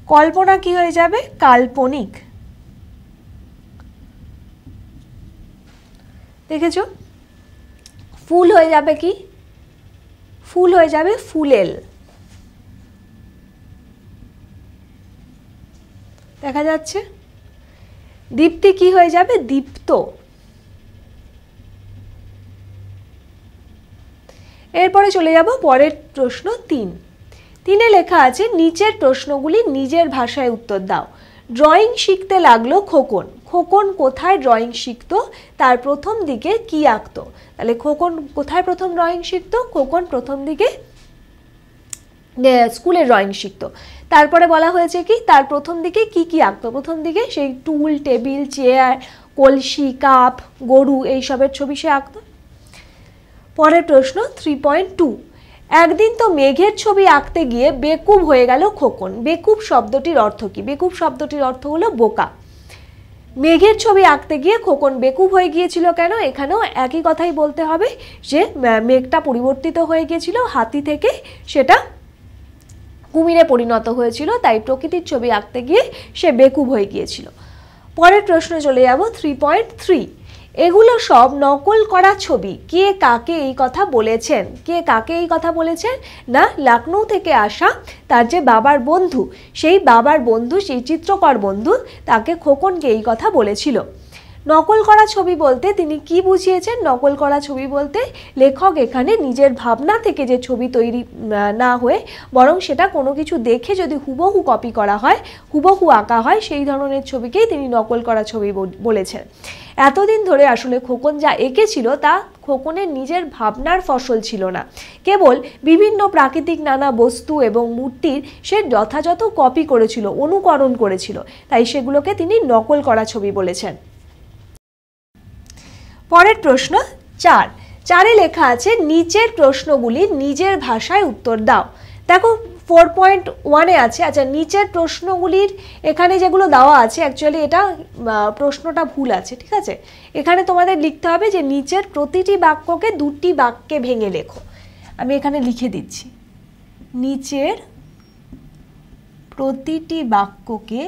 কল্পনা কি হয়ে যাবে? কাল্পনিক। দেখেছো? ফুল হয়ে যাবে কি? ফুল হয়ে যাবে ফুলেল। দেখা যাচ্ছে? দীপ্তি কি হয়ে যাবে? দীপ্ত। এরপরে চলে যাব পরের প্রশ্ন 3। 3-এ লেখা আছে নিচের প্রশ্নগুলি নিজের ভাষায় উত্তর দাও। ড্রয়িং শিখতে লাগলো খোকন। খোকন কোথায় ড্রয়িং শিখতো? তার প্রথম দিকে কি আঁকতো? তাহলে খোকন কোথায় প্রথম ড্রয়িং শিখতো? খোকন প্রথম দিকে স্কুলে ড্রয়িং শিখতো। তারপরে বলা হয়েছে কি তার প্রথম দিকে কি কি আঁকতো? প্রথম দিকে সেই টুল, টেবিল, চেয়ার, কলসি, কাপ, গরু এইসবের ছবি সে আঁকতো। পরের প্রশ্ন 3.2। একদিন তো মেঘের ছবি আঁকতে গিয়ে বেকুব হয়ে গেল খোকন। বেকুব শব্দটির অর্থ কি? বেকুব শব্দটির অর্থ হলো বোকা। মেঘের ছবি আঁকতে গিয়ে খোকন বেকুব হয়ে গিয়েছিল কেন? এখানেও একই কথাই বলতে হবে যে মেঘটা পরিবর্তিত হয়ে গিয়েছিল, হাতি থেকে সেটা কুমিরে পরিণত হয়েছিল, তাই প্রকৃতির ছবি আঁকতে গিয়ে সে বেকুব হয়ে গিয়েছিল। পরের প্রশ্নে চলে যাব 3.3। এগুলো সব নকল করা ছবি। কে কাকে এই কথা বলেছেন? কে কাকে এই কথা বলেছেন? না, লখনৌ থেকে আসা তার যে বাবার বন্ধু, সেই বাবার বন্ধু, সেই চিত্রকর বন্ধু তাকে খোকনকে এই কথা বলেছিল। নকল করা ছবি বলতে তিনি কি বুঝিয়েছেন? নকল করা ছবি বলতে লেখক এখানে নিজের ভাবনা থেকে যে ছবি তৈরি না হয়ে বরং সেটা কোনো কিছু দেখে যদি হুবহু কপি করা হয়, হুবহু আঁকা হয়, সেই ধরনের ছবিকেই তিনি নকল করা ছবি বলেছেন। এতদিন ধরে আসলে খোকন যা এঁকেছিল তা খোকনের নিজের ভাবনার ফসল ছিল না, কেবল বিভিন্ন প্রাকৃতিক নানা বস্তু এবং মূর্তির সে যথাযথ কপি করেছিল, অনুকরণ করেছিল, তাই সেগুলোকে তিনি নকল করা ছবি বলেছেন। পরের প্রশ্ন 4। 4-এ লেখা আছে নিচের প্রশ্নগুলি নিজের ভাষায় উত্তর দাও। দেখো 4.1-এ আছে, আচ্ছা নিচের প্রশ্নগুলির এখানে যেগুলো দেওয়া আছে অ্যাকচুয়ালি এটা প্রশ্নটা ভুল আছে, ঠিক আছে? এখানে তোমাদের লিখতে হবে যে নিচের প্রতিটি বাক্যকে দুটি বাক্যে ভেঙে লেখো। আমি এখানে লিখে দিচ্ছি, নিচের প্রতিটি বাক্যকে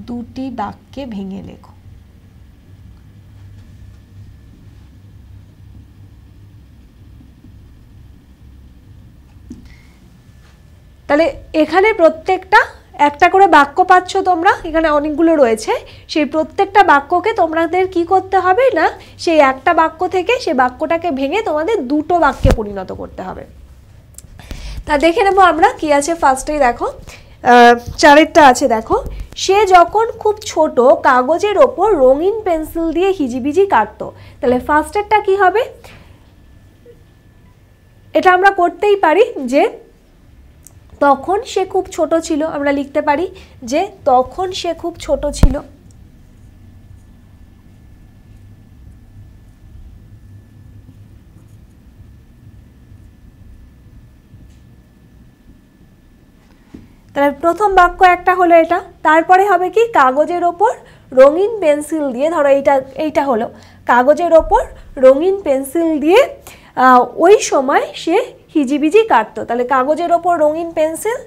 দুটি বাক্যে ভেঙে লেখো। তাহলে এখানে প্রত্যেকটা একটা করে বাক্য পাচ্ছ তোমরা, এখানে অনেকগুলো রয়েছে, সেই প্রত্যেকটা বাক্যকে তোমাদের কি করতে হবে না সেই একটা বাক্য থেকে সেই বাক্যটাকে ভেঙে তোমাদের দুটো বাক্যে পরিণত করতে হবে। তা দেখে নেবো আমরা কি আছে। ফার্স্টেই দেখো 4-এরটা আছে, দেখো সে যখন খুব ছোট কাগজের ওপর রঙিন পেন্সিল দিয়ে হিজিবিজি কাটতো। তাহলে ফার্স্টেরটা কি হবে? এটা আমরা করতেই পারি যে তখন সে খুব ছোট ছিল, আমরা লিখতে পারি যে তখন সে খুব ছোট ছিল। তাহলে প্রথম বাক্য একটা হলো এটা। তারপরে হবে কি কাগজের ওপর রঙিন পেন্সিল দিয়ে, ধরো এইটা হলো কাগজের ওপর রঙিন পেন্সিল দিয়ে ওই সময় সে হিজিবিজি কাটতো। তাহলে কাগজের ওপর রঙিন পেন্সিল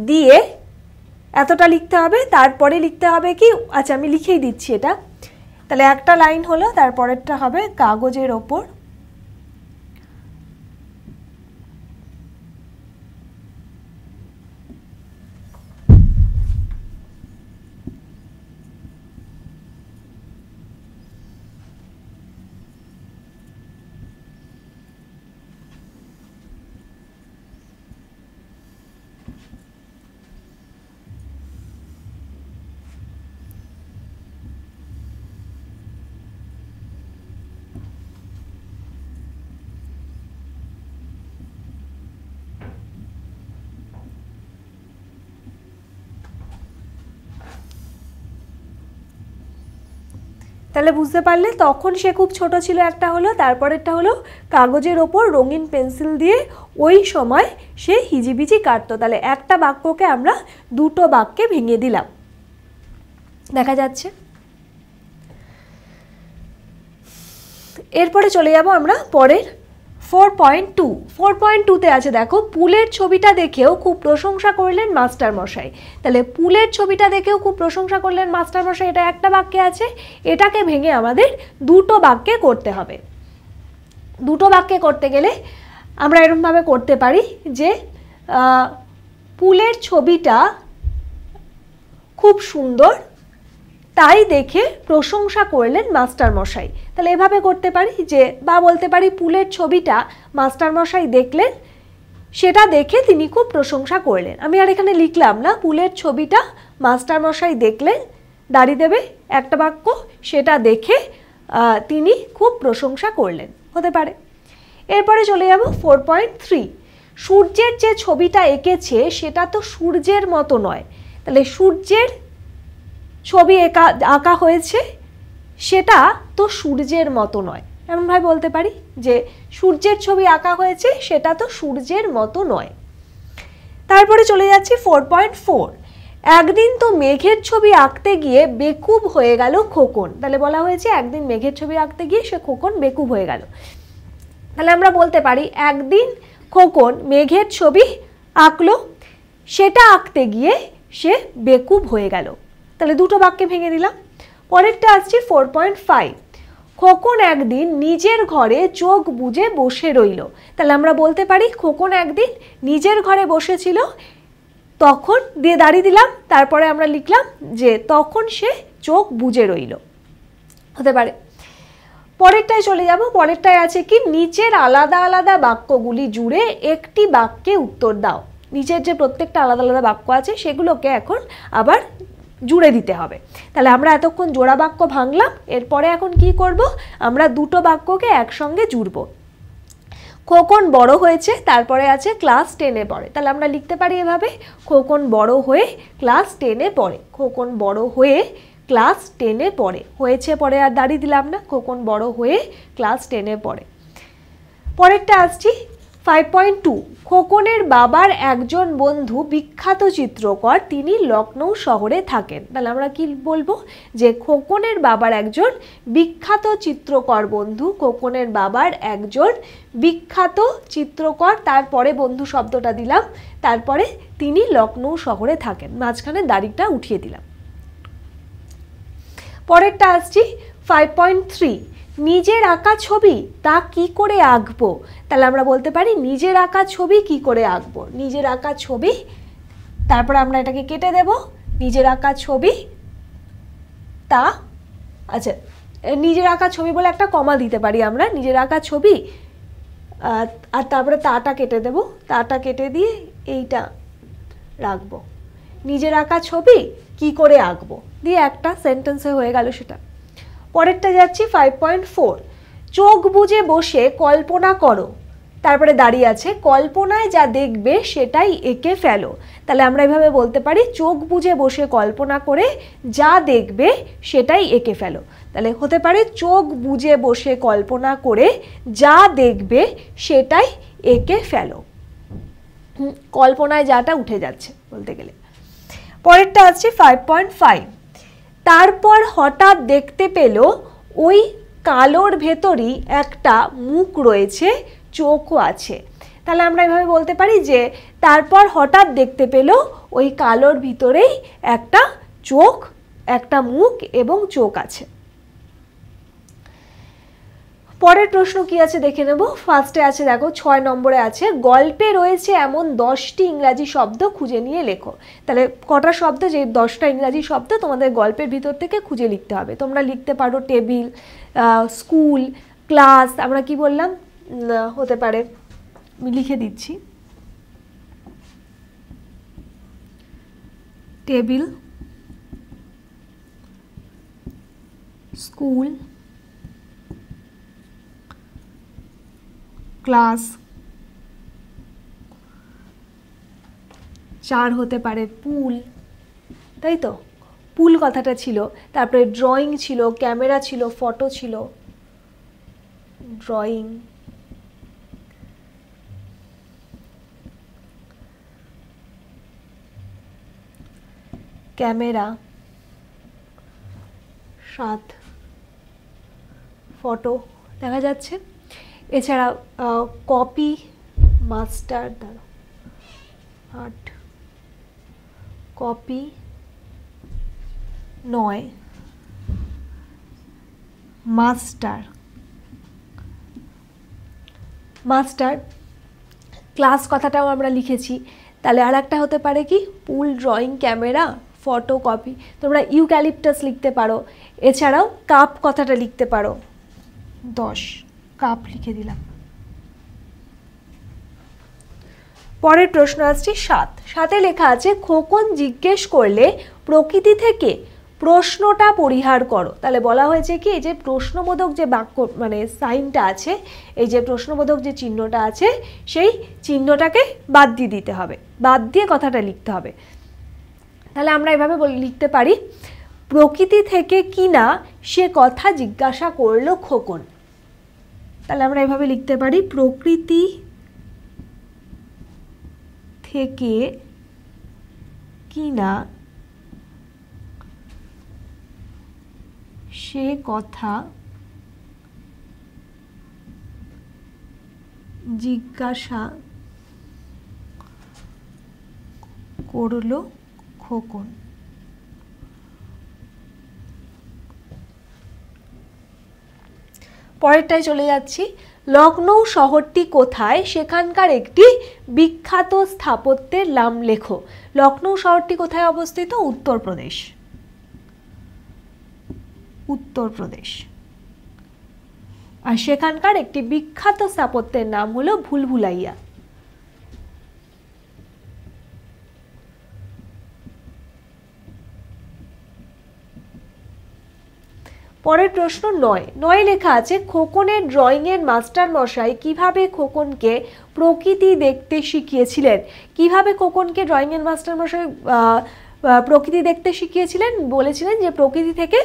দিয়ে এতটা লিখতে হবে। তারপরে লিখতে হবে কি, আচ্ছা আমি লিখেই দিচ্ছি এটা। তাহলে একটা লাইন হলো, তারপরেরটা হবে কাগজের ওপর তাহলে বুঝতে পারলে তখন সে খুব ছোট ছিল, একটা হলো। তারপরেরটা হলো কাগজের ওপর রঙিন পেন্সিল দিয়ে ওই সময় সে হিজিবিজি কাটতো। তাহলে একটা বাক্যকে আমরা দুটো বাক্যে ভেঙে দিলাম, দেখা যাচ্ছে। এরপরে চলে যাব আমরা পরের 4.2। 4.2তে আছে দেখো, পুলের ছবিটা দেখেও খুব প্রশংসা করলেন মাস্টার মশাই। তাহলে পুলের ছবিটা দেখেও খুব প্রশংসা করলেন মাস্টার মশাই, এটা একটা বাক্যে আছে। এটাকে ভেঙে আমাদের দুটো বাক্যে করতে হবে। দুটো বাক্যে করতে গেলে আমরা এরকমভাবে করতে পারি যে পুলের ছবিটা খুব সুন্দর, তাই দেখে প্রশংসা করলেন মাস্টার মশাই। তাহলে এভাবে করতে পারি যে, বা বলতে পারি পুলের ছবিটা মাস্টার মশাই দেখলেন, সেটা দেখে তিনি খুব প্রশংসা করলেন। আমি আর এখানে লিখলাম না, পুলের ছবিটা মাস্টার মশাই দেখলেন, দাঁড়িয়ে দেবে একটা বাক্য, সেটা দেখে তিনি খুব প্রশংসা করলেন, হতে পারে। এরপরে চলে যাব 4.3। সূর্যের যে ছবিটা এঁকেছে সেটা তো সূর্যের মতো নয়। তাহলে সূর্যের ছবি আঁকা হয়েছে, সেটা তো সূর্যের মতো নয়, এমনভাবে বলতে পারি যে সূর্যের ছবি আঁকা হয়েছে, সেটা তো সূর্যের মতো নয়। তারপরে চলে যাচ্ছি 4.4। একদিন তো মেঘের ছবি আঁকতে গিয়ে বেকুব হয়ে গেল খোকন। তাহলে বলা হয়েছে একদিন মেঘের ছবি আঁকতে গিয়ে সে খোকন বেকুব হয়ে গেল। তাহলে আমরা বলতে পারি একদিন খোকন মেঘের ছবি আঁকলো, সেটা আঁকতে গিয়ে সে বেকুব হয়ে গেল। তাহলে দুটো বাক্যে ভেঙে দিলাম। পরেরটা আসছে 4.5। খোকন একদিন নিজের ঘরে চোখ বুজে বসে রইল। তাহলে আমরা বলতে পারি খোকন একদিন নিজের ঘরে বসেছিল, তখন দিয়ে দাঁড়িয়ে দিলাম, তারপরে আমরা লিখলাম যে তখন সে চোখ বুজে রইল, হতে পারে। পরেরটায় চলে যাব। পরেরটায় আছে কি, নিচের আলাদা আলাদা বাক্যগুলি জুড়ে একটি বাক্যে উত্তর দাও। নিচের যে প্রত্যেকটা আলাদা আলাদা বাক্য আছে সেগুলোকে এখন আবার জুড়ে দিতে হবে। তাহলে আমরা এতক্ষণ জোড়া বাক্য ভাঙলাম, এরপরে এখন কি করব, আমরা দুটো বাক্যকে একসঙ্গে জুড়ব। খোকন বড় হয়েছে, তারপরে আছে ক্লাস 10-এ পড়ে। তাহলে আমরা লিখতে পারি এভাবে, খোকন বড় হয়ে ক্লাস 10-এ পড়ে। খোকন বড় হয়ে ক্লাস 10-এ পড়ে, হয়েছে পরে আর দাঁড়িয়ে দিলাম না, খোকন বড় হয়ে ক্লাস 10-এ পড়ে। পরেরটা আসছি 5.2। খোকনের বাবার একজন বন্ধু বিখ্যাত চিত্রকর, তিনি লখনৌ শহরে থাকেন। তাহলে আমরা কি বলবো যে খোকনের বাবার একজন বিখ্যাত চিত্রকর বন্ধু, খোকনের বাবার একজন বিখ্যাত চিত্রকর, তারপরে বন্ধু শব্দটা দিলাম, তারপরে তিনি লখনৌ শহরে থাকেন, মাঝখানে দাড়িটা উঠিয়ে দিলাম। পরেরটা আসছি 5.3। নিজের আঁকা ছবি তা কি করে আঁকবো। তাহলে আমরা বলতে পারি নিজের আঁকা ছবি কি করে আঁকবো। নিজের আঁকা ছবি, তারপরে আমরা এটাকে কেটে দেব, নিজের আঁকা ছবি তা, আচ্ছা নিজের আঁকা ছবি বলে একটা কমা দিতে পারি আমরা, নিজের আঁকা ছবি, আর তারপরে তাটা কেটে দেব, তাটা কেটে দিয়ে এইটা রাখবো, নিজের আঁকা ছবি কি করে আঁকবো দিয়ে একটা সেন্টেন্সে হয়ে গেল সেটা। পরেরটা যাচ্ছি 5.4। চোখ বুজে বসে কল্পনা করো, তারপরে দাঁড়িয়ে আছে কল্পনায় যা দেখবে সেটাই এঁকে ফেলো। তাহলে আমরা এভাবে বলতে পারি চোখ বুজে বসে কল্পনা করে যা দেখবে সেটাই এঁকে ফেলো। তাহলে হতে পারে চোখ বুজে বসে কল্পনা করে যা দেখবে সেটাই এঁকে ফেলো। কল্পনায় যাটা উঠে যাচ্ছে বলতে গেলে। পরেরটা আছে 5.5। তারপর হঠাৎ দেখতে পেল ওই কালোর ভেতরই একটা মুখ রয়েছে, চোখও আছে। তাহলে আমরা এভাবে বলতে পারি যে তারপর হঠাৎ দেখতে পেল ওই কালোর ভিতরেই একটা চোখ, একটা মুখ এবং চোখ আছে। পরের প্রশ্ন কি আছে দেখে নেব। ফার্স্টে আছে দেখো 6 নম্বরে আছে গল্পে রয়েছে এমন 10টি ইংরাজি শব্দ খুঁজে নিয়ে লেখো। তাহলে কটা শব্দ, যে 10টা ইংরাজি শব্দ তোমাদের গল্পের ভিতর থেকে খুঁজে লিখতে হবে। তোমরা লিখতে পারো টেবিল, স্কুল, ক্লাস, আমরা কি বললাম হতে পারে, আমি লিখে দিচ্ছি, টেবিল, স্কুল, ক্লাস, 4 হতে পারে পুল, তাই তো, পুল কথাটা ছিল, তারপরে ড্রয়িং ছিল, ক্যামেরা ছিল, ফটো ছিল, ড্রয়িং, ক্যামেরা, 7 ফটো দেখা যাচ্ছে। এছাড়া copy, master, 8 copy, 9 master, master class কথাটাও আমরা লিখেছি। তাহলে আর একটা হতে পারে কি, পুল, ড্রয়িং, ক্যামেরা, ফটো, কপি। তোমরা ইউক্যালিপটাস লিখতে পারো। এছাড়াও কাপ কথাটা লিখতে পারো, 10 কাপ লিখে দিলাম। পরের প্রশ্ন আসছে 7 লেখা আছে খোকন জিজ্ঞেস করলে প্রকৃতি থেকে প্রশ্নটা পরিহার করো। তাহলে বলা হয়েছে কি, এই যে প্রশ্নবোধক যে বাক্য মানে সাইনটা আছে, এই যে প্রশ্নবোধক যে চিহ্নটা আছে, সেই চিহ্নটাকে বাদ দিয়ে দিতে হবে, বাদ দিয়ে কথাটা লিখতে হবে। তাহলে আমরা এভাবে লিখতে পারি, প্রকৃতি থেকে কি না সে কথা জিজ্ঞাসা করলো খোকন। তাহলে আমরা এভাবে লিখতে পারি, প্রকৃতি থেকে কি না সে কথা জিজ্ঞাসা করলো খোকন। পরেরটায় চলে যাচ্ছি, লখনৌ শহরটি কোথায়, সেখানকার একটি বিখ্যাত স্থাপত্যের নাম লেখো। লখনৌ শহরটি কোথায় অবস্থিত? উত্তরপ্রদেশ, উত্তরপ্রদেশ। আর সেখানকার একটি বিখ্যাত স্থাপত্যের নাম হলো ভুলভুলাইয়া। পরের প্রশ্ন 9 লেখা আছে খোকনের ড্রয়িংয়ের মাস্টার মশাই কিভাবে খোকনকে প্রকৃতি দেখতে শিখিয়েছিলেন। কিভাবে খোকনকে ড্রয়িংয়ের মাস্টার মশাই প্রকৃতি দেখতে শিখিয়েছিলেন? বলেছিলেন যে প্রকৃতি থেকে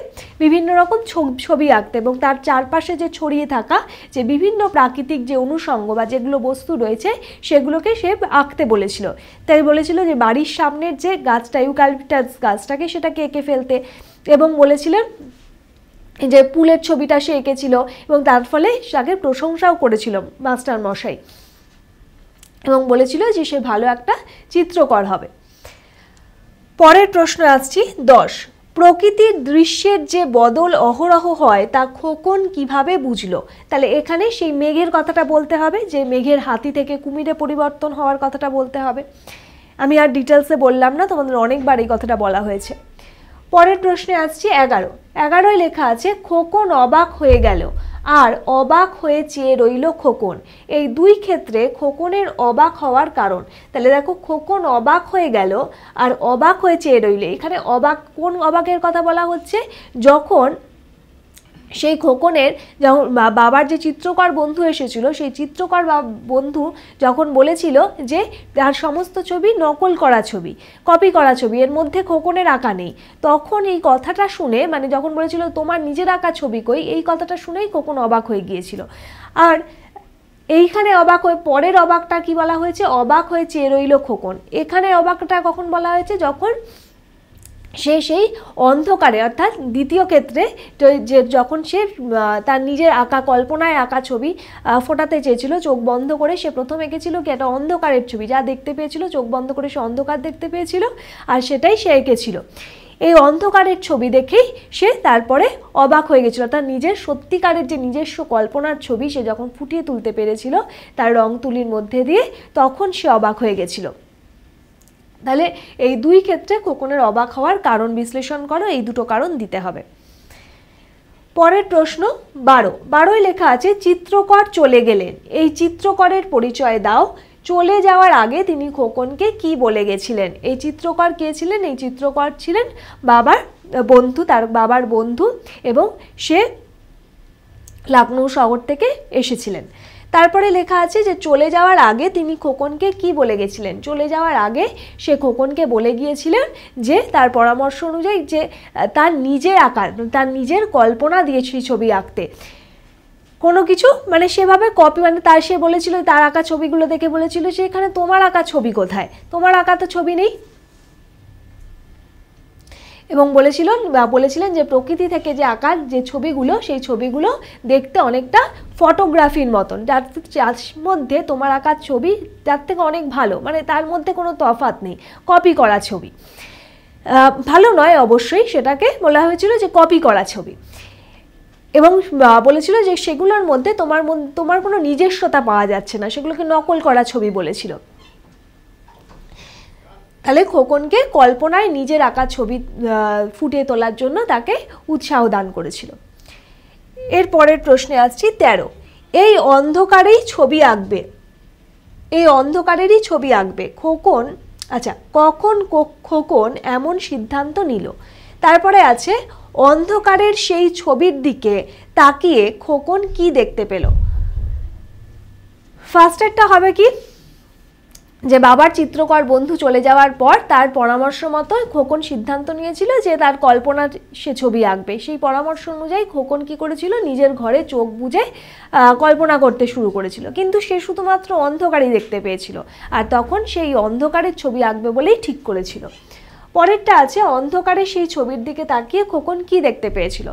বিভিন্ন রকম ছবি আঁকতে এবং তার চারপাশে যে ছড়িয়ে থাকা যে বিভিন্ন প্রাকৃতিক যে অনুষঙ্গ বা যেগুলো বস্তু রয়েছে সেগুলোকে সে আঁকতে বলেছিল। তাই বলেছিল যে বাড়ির সামনের যে গাছটা, ইউক্যালিপটাস গাছটাকে, সেটাকে এঁকে ফেলতে, এবং বলেছিলেন যে পুলের ছবিটা সে এঁকেছিল এবং তার ফলে তাকে প্রশংসাও করেছিল মাস্টার মশাই, এবং বলেছিল যে সে ভালো একটা চিত্রকর হবে। পরের প্রশ্ন আসছি 10, প্রকৃতির দৃশ্যের যে বদল অহরহ হয় তা খোকন কিভাবে বুঝলো। তাহলে এখানে সেই মেঘের কথাটা বলতে হবে, যে মেঘের হাতি থেকে কুমিরে পরিবর্তন হওয়ার কথাটা বলতে হবে। আমি আর ডিটেলসে বললাম না, তোমাদের অনেকবার এই কথাটা বলা হয়েছে। পরের প্রশ্নে আসছি 11 লেখা আছে খোকন অবাক হয়ে গেল আর অবাক হয়ে চেয়ে রইল খোকন। এই দুই ক্ষেত্রে খোকনের অবাক হওয়ার কারণ। তাহলে দেখো, খোকন অবাক হয়ে গেল আর অবাক হয়ে চেয়ে রইল। এখানে অবাক, কোন অবাকের কথা বলা হচ্ছে? যখন সেই খোকনের বাবার যে চিত্রকর বন্ধু এসেছিল, সেই চিত্রকর বন্ধু যখন বলেছিল যে তার সমস্ত ছবি নকল করা ছবি, কপি করা ছবি, এর মধ্যে খোকনের আঁকা নেই, তখন এই কথাটা শুনে, মানে যখন বলেছিল তোমার নিজের আঁকা ছবি কই, এই কথাটা শুনেই খোকন অবাক হয়ে গিয়েছিল। আর এইখানে অবাক হয়ে, পরের অবাকটা কি বলা হয়েছে? অবাক হয়ে চেয়ে রইল খোকন। এখানে অবাকটা কখন বলা হয়েছে? যখন সে সেই অন্ধকারে, অর্থাৎ দ্বিতীয় ক্ষেত্রে যে যখন সে তার নিজের আঁকা, কল্পনায় আঁকা ছবি ফোটাতে চেয়েছিল, চোখ বন্ধ করে সে প্রথম এঁকেছিল কি একটা অন্ধকারের ছবি, যা দেখতে পেয়েছিল চোখ বন্ধ করে সে অন্ধকার দেখতে পেয়েছিল, আর সেটাই সে এঁকেছিল। এই অন্ধকারের ছবি দেখেই সে তারপরে অবাক হয়ে গেছিল। তার নিজের সত্যিকারের যে নিজস্ব কল্পনার ছবি সে যখন ফুটিয়ে তুলতে পেরেছিল তার রং তুলির মধ্যে দিয়ে, তখন সে অবাক হয়ে গেছিল। তাহলে এই দুই ক্ষেত্রে খোকনের অবাক হওয়ার কারণ বিশ্লেষণ করো, এই দুটো কারণ দিতে হবে। পরের প্রশ্ন 12 লেখা আছে চিত্রকর চলে গেলেন, এই চিত্রকরের পরিচয় দাও। চলে যাওয়ার আগে তিনি খোকনকে কি বলে গেছিলেন? এই চিত্রকর কে ছিলেন? এই চিত্রকর ছিলেন বাবার বন্ধু, তার বাবার বন্ধু, এবং সে লখনৌ শহর থেকে এসেছিলেন। তারপরে লেখা আছে যে চলে যাওয়ার আগে তিনি খোকনকে কি বলে গেছিলেন। চলে যাওয়ার আগে সে খোকনকে বলে গিয়েছিলেন যে তার পরামর্শ অনুযায়ী যে তার নিজের আঁকার, তার নিজের কল্পনা দিয়েছি ছবি আঁকতে, কোনো কিছু মানে সেভাবে কপি, মানে তার সে বলেছিল তার আঁকা ছবিগুলো দেখে বলেছিল যে এখানে তোমার আঁকা ছবি কোথায়, তোমার আঁকা তো ছবি নেই, এবং বলেছিলেন যে প্রকৃতি থেকে যে আঁকার যে ছবিগুলো সেই ছবিগুলো দেখতে অনেকটা ফটোগ্রাফির মতন, যার মধ্যে তোমার আঁকার ছবি তার থেকে অনেক ভালো, মানে তার মধ্যে কোনো তফাৎ নেই, কপি করা ছবি। ভালো নয় অবশ্যই, সেটাকে বলা হয়েছিল যে কপি করা ছবি, এবং বলেছিল যে সেগুলোর মধ্যে তোমার কোনো নিজস্বতা পাওয়া যাচ্ছে না, সেগুলোকে নকল করা ছবি বলেছিল। তাহলে খোকনকে কল্পনায় নিজের আঁকা ছবি ফুটিয়ে তোলার জন্য তাকে উৎসাহ দান করেছিল। এর পরের প্রশ্নে আসছি 13। এই অন্ধকারেই ছবি আঁকবে, এই অন্ধকারেরই ছবি আঁকবে খোকন, আচ্ছা কখন খোকন এমন সিদ্ধান্ত নিল। তারপরে আছে অন্ধকারের সেই ছবির দিকে তাকিয়ে খোকন কি দেখতে পেল। ফার্স্টেরটা হবে কি, যে বাবার চিত্রকর বন্ধু চলে যাওয়ার পর তার পরামর্শ মতো খোকন সিদ্ধান্ত নিয়েছিল যে তার কল্পনার সে ছবি আঁকবে। সেই পরামর্শ অনুযায়ী খোকন কি করেছিল, নিজের ঘরে চোখ বুজে কল্পনা করতে শুরু করেছিল, কিন্তু সে শুধুমাত্র অন্ধকারই দেখতে পেয়েছিল, আর তখন সেই অন্ধকারের ছবি আঁকবে বলেই ঠিক করেছিল। পরেরটা আছে অন্ধকারে সেই ছবির দিকে তাকিয়ে খোকন কি দেখতে পেয়েছিল।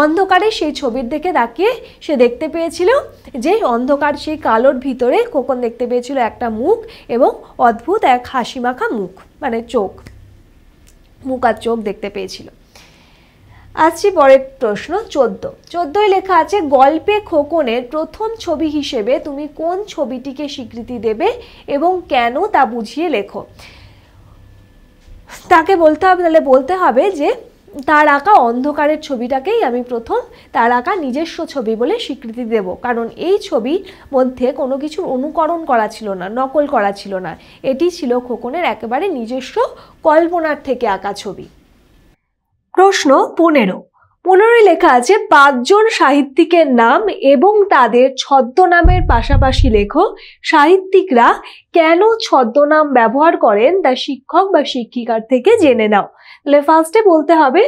অন্ধকারে সেই ছবির দিকে তাকিয়ে সে দেখতে পেয়েছিল যে অন্ধকার সেই কালোর ভিতরে খোকন দেখতে পেয়েছিল একটা মুখ, এবং অদ্ভুত এক হাসি মাখা মুখ, মানে চোখ, মুখ আর চোখ দেখতে পেয়েছিল। আসছি পরের প্রশ্ন 14 লেখা আছে গল্পে খোকনের প্রথম ছবি হিসেবে তুমি কোন ছবিটিকে স্বীকৃতি দেবে এবং কেন তা বুঝিয়ে লেখো। তাকে বলতে হবে যে তার আঁকা অন্ধকারের ছবিটাকেই আমি প্রথম তার আঁকা নিজস্ব ছবি বলে স্বীকৃতি দেব, কারণ এই ছবির মধ্যে কোনো কিছুর অনুকরণ করা ছিল না, নকল করা ছিল না, এটি ছিল খোকনের একেবারে নিজস্ব কল্পনার থেকে আঁকা ছবি। প্রশ্ন 15 লেখা আছে 5 জন সাহিত্যিকের নাম এবং তাদের ছদ্মনামের পাশাপাশি লেখো সাহিত্যিকরা কেন ছদ্মনাম ব্যবহার করেন তা শিক্ষক বা শিক্ষিকার থেকে জেনে নাও। তাহলে ফার্স্টে বলতে হবে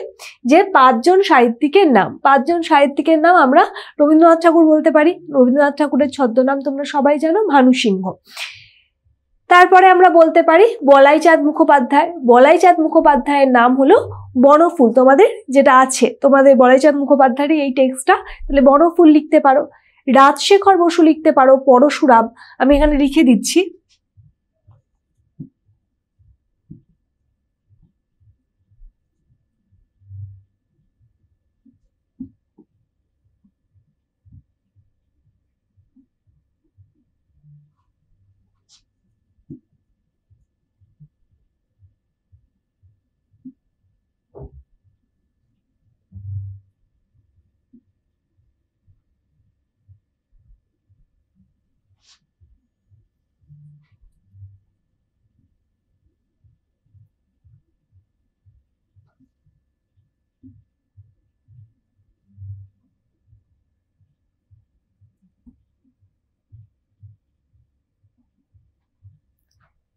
যে 5 জন সাহিত্যিকের নাম। 5 জন সাহিত্যিকের নাম আমরা রবীন্দ্রনাথ ঠাকুর বলতে পারি। রবীন্দ্রনাথ ঠাকুরের ছদ্মনাম তোমরা সবাই জানো, ভানু সিংহ। তারপরে আমরা বলতে পারি বলাইচাঁদ মুখোপাধ্যায়। বলাইচাঁদ মুখোপাধ্যায়ের নাম হলো বনফুল, তোমাদের যেটা আছে, তোমাদের বলাইচাঁদ মুখোপাধ্যায়ের এই টেক্সটটা, তাহলে বনফুল লিখতে পারো। রাজশেখর বসু লিখতে পারো পরশুরাম, আমি এখানে লিখে দিচ্ছি।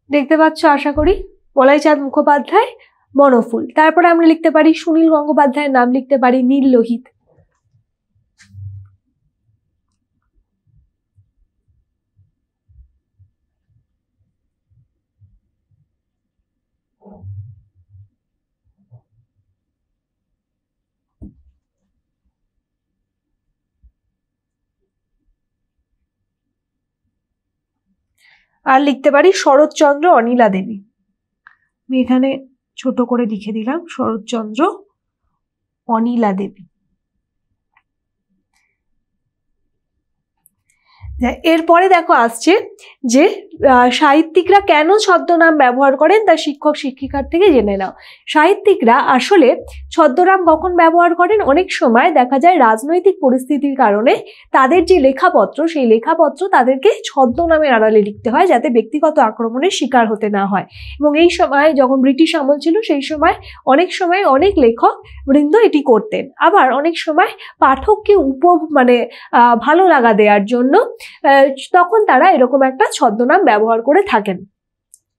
দেখতে পাচ্ছ আশা করি, বলাইচাঁদ মুখোপাধ্যায়, বনফুল। তারপরে আমরা লিখতে পারি সুনীল গঙ্গোপাধ্যায়ের নাম লিখতে পারি নীল লোহিত। আর লিখতে পারি শরৎচন্দ্র অনিলা দেবী। আমি এখানে ছোট করে লিখে দিলাম শরৎচন্দ্র অনিলা দেবী। এরপরে দেখো আসছে যে সাহিত্যিকরা কেন ছদ্মনাম ব্যবহার করেন তা শিক্ষক শিক্ষিকার থেকে জেনে নাও। সাহিত্যিকরা আসলে ছদ্মনাম কখন ব্যবহার করেন, অনেক সময় দেখা যায় রাজনৈতিক পরিস্থিতির কারণে তাদের যে লেখাপত্র, সেই লেখাপত্র তাদেরকে ছদ্মনামের আড়ালে লিখতে হয় যাতে ব্যক্তিগত আক্রমণের শিকার হতে না হয়। এবং এই সময় যখন ব্রিটিশ আমল ছিল সেই সময় অনেক লেখক বৃন্দ এটি করতেন। আবার অনেক সময় পাঠককে ভালো লাগা দেওয়ার জন্য তখন তারা এরকম একটা ছদ্মনাম ব্যবহার করে থাকেন।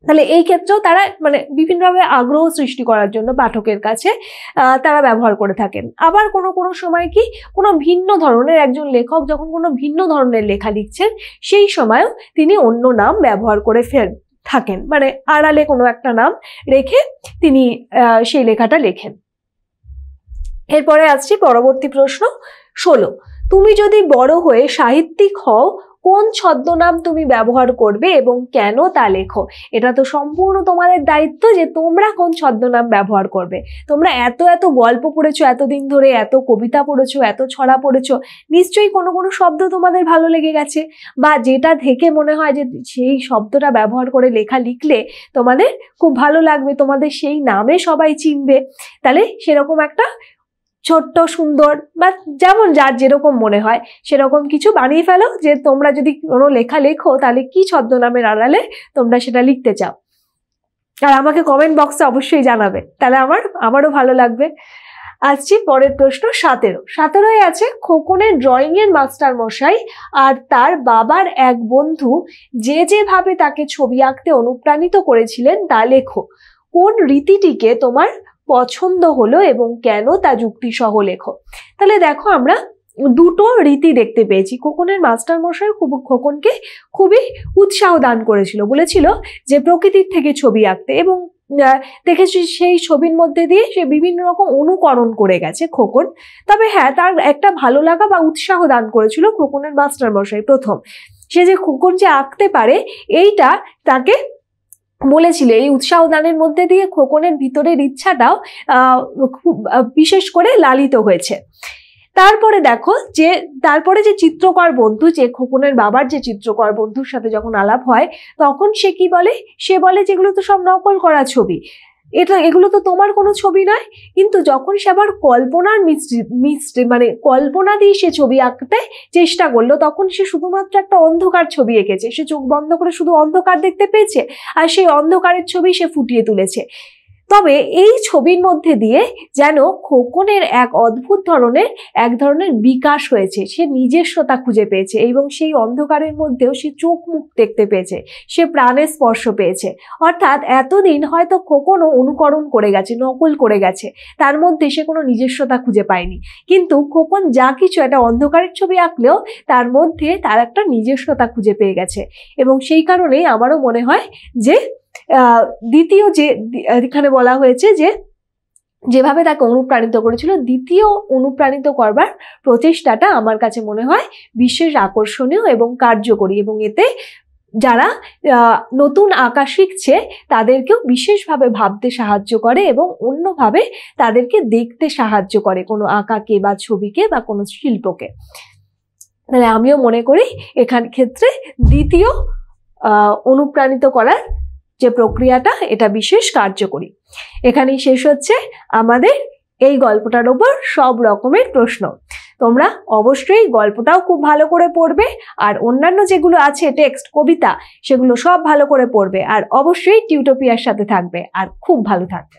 তাহলে এই ক্ষেত্রেও তারা মানে বিভিন্নভাবে আগ্রহ সৃষ্টি করার জন্য পাঠকের কাছে তারা ব্যবহার করে থাকেন। আবার কোনো কোনো সময় কি কোনো ভিন্ন ধরনের একজন লেখক যখন কোনো ভিন্ন ধরনের লেখা লিখছেন সেই সময়ও তিনি অন্য নাম ব্যবহার করে থাকেন, মানে আড়ালে কোনো একটা নাম রেখে তিনি সেই লেখাটা লেখেন। এরপরে আসছি পরবর্তী প্রশ্ন 16। তুমি যদি বড় হয়ে সাহিত্যিক হও কোন ছদ্মনাম তুমি ব্যবহার করবে এবং কেন তা লেখো। এটা তো সম্পূর্ণ তোমাদের দায়িত্ব যে তোমরা কোন ছদ্মনাম ব্যবহার করবে। তোমরা এত এত গল্প পড়েছো, এতদিন ধরে এত কবিতা পড়েছো, এত ছড়া পড়েছো, নিশ্চয়ই কোনো কোনো শব্দ তোমাদের ভালো লেগে গেছে, বা যেটা থেকে মনে হয় যে সেই শব্দটা ব্যবহার করে লেখা লিখলে তোমাদের খুব ভালো লাগবে, তোমাদের সেই নামে সবাই চিনবে। তাহলে সেরকম একটা ছোট্ট সুন্দর বা যেমন যার যেরকম মনে হয় সেরকম কিছু বানিয়ে ফেলো, যে তোমরা যদি কোনো লেখা লেখো তাহলে কি ছদ্মনামের আড়ালে তোমরা সেটা লিখতে চাও, আর আমাকে কমেন্ট বক্সে অবশ্যই জানাবে, তাহলে আমারও ভালো লাগবে। আসছি পরের প্রশ্ন 17। 17 আছে খোকনের ড্রয়িং এর মাস্টার মশাই আর তার বাবার এক বন্ধু যেভাবে তাকে ছবি আঁকতে অনুপ্রাণিত করেছিলেন তা লেখো। কোন রীতিটিকে তোমার পছন্দ হলো এবং কেন তা যুক্তিসহ লেখো। তাহলে দেখো আমরা দুটো রীতি দেখতে পেয়েছি। খোকনের মাস্টার মশাই খোকনকে খুবই উৎসাহ দান করেছিল, বলেছিল যে প্রকৃতির থেকে ছবি আঁকতে, এবং দেখেছি সেই ছবির মধ্যে দিয়ে সে বিভিন্ন রকম অনুকরণ করে গেছে খোকন। তবে হ্যাঁ, তার একটা ভালো লাগা বা উৎসাহ দান করেছিল খোকনের মাস্টার মশাই। প্রথম সে যে খোকন যে আঁকতে পারে এইটা তাকে বলেছিল, এই উৎসাহ দানের মধ্যে দিয়ে খোকনের ভিতরের ইচ্ছাটাও খুব বিশেষ করে লালিত হয়েছে। তারপরে দেখো যে তারপরে যে চিত্রকর বন্ধু, যে খোকনের বাবার যে চিত্রকর বন্ধুর সাথে যখন আলাপ হয় তখন সে কি বলে, সে বলে যেগুলো তো সব নকল করা ছবি, এগুলো তো তোমার কোনো ছবি নয়। কিন্তু যখন সে আবার কল্পনার মিশ্রে মানে কল্পনা দিয়ে সে ছবি আঁকতে চেষ্টা করলো তখন সে শুধুমাত্র একটা অন্ধকার ছবি এঁকেছে, সে চোখ বন্ধ করে শুধু অন্ধকার দেখতে পেয়েছে আর সেই অন্ধকারের ছবি সে ফুটিয়ে তুলেছে। তবে এই ছবির মধ্যে দিয়ে যেন খোকনের এক ধরনের বিকাশ হয়েছে, সে নিজস্বতা খুঁজে পেয়েছে এবং সেই অন্ধকারের মধ্যেও সে চোখ মুখ দেখতে পেয়েছে, সে প্রাণের স্পর্শ পেয়েছে। অর্থাৎ এতদিন হয়তো খোকনও অনুকরণ করে গেছে, নকল করে গেছে, তার মধ্যে সে কোনো নিজস্বতা খুঁজে পায়নি। কিন্তু খোকন যা কিছু একটা অন্ধকারের ছবি আঁকলেও তার মধ্যে তার একটা নিজস্বতা খুঁজে পেয়ে গেছে, এবং সেই কারণেই আমারও মনে হয় যে দ্বিতীয় যে এখানে বলা হয়েছে যে যেভাবে তাকে অনুপ্রাণিত করেছিল, দ্বিতীয় অনুপ্রাণিত করবার প্রচেষ্টাটা আমার কাছে মনে হয় বিশেষ আকর্ষণীয় এবং কার্যকরী, এবং এতে যারা নতুন আঁকা শিখছে তাদেরকেও বিশেষভাবে ভাবতে সাহায্য করে এবং অন্যভাবে তাদেরকে দেখতে সাহায্য করে কোনো আঁকাকে বা ছবিকে বা কোনো শিল্পকে। তাহলে আমিও মনে করি এখান ক্ষেত্রে দ্বিতীয় অনুপ্রাণিত করার যে প্রক্রিয়াটা এটা বিশেষ কার্যকরী। এখানেই শেষ হচ্ছে আমাদের এই গল্পটার উপর সব রকমের প্রশ্ন। তোমরা অবশ্যই গল্পটাও খুব ভালো করে পড়বে, আর অন্যান্য যেগুলো আছে টেক্সট, কবিতা, সেগুলো সব ভালো করে পড়বে, আর অবশ্যই টিউটোপিয়ার সাথে থাকবে আর খুব ভালো থাকবে।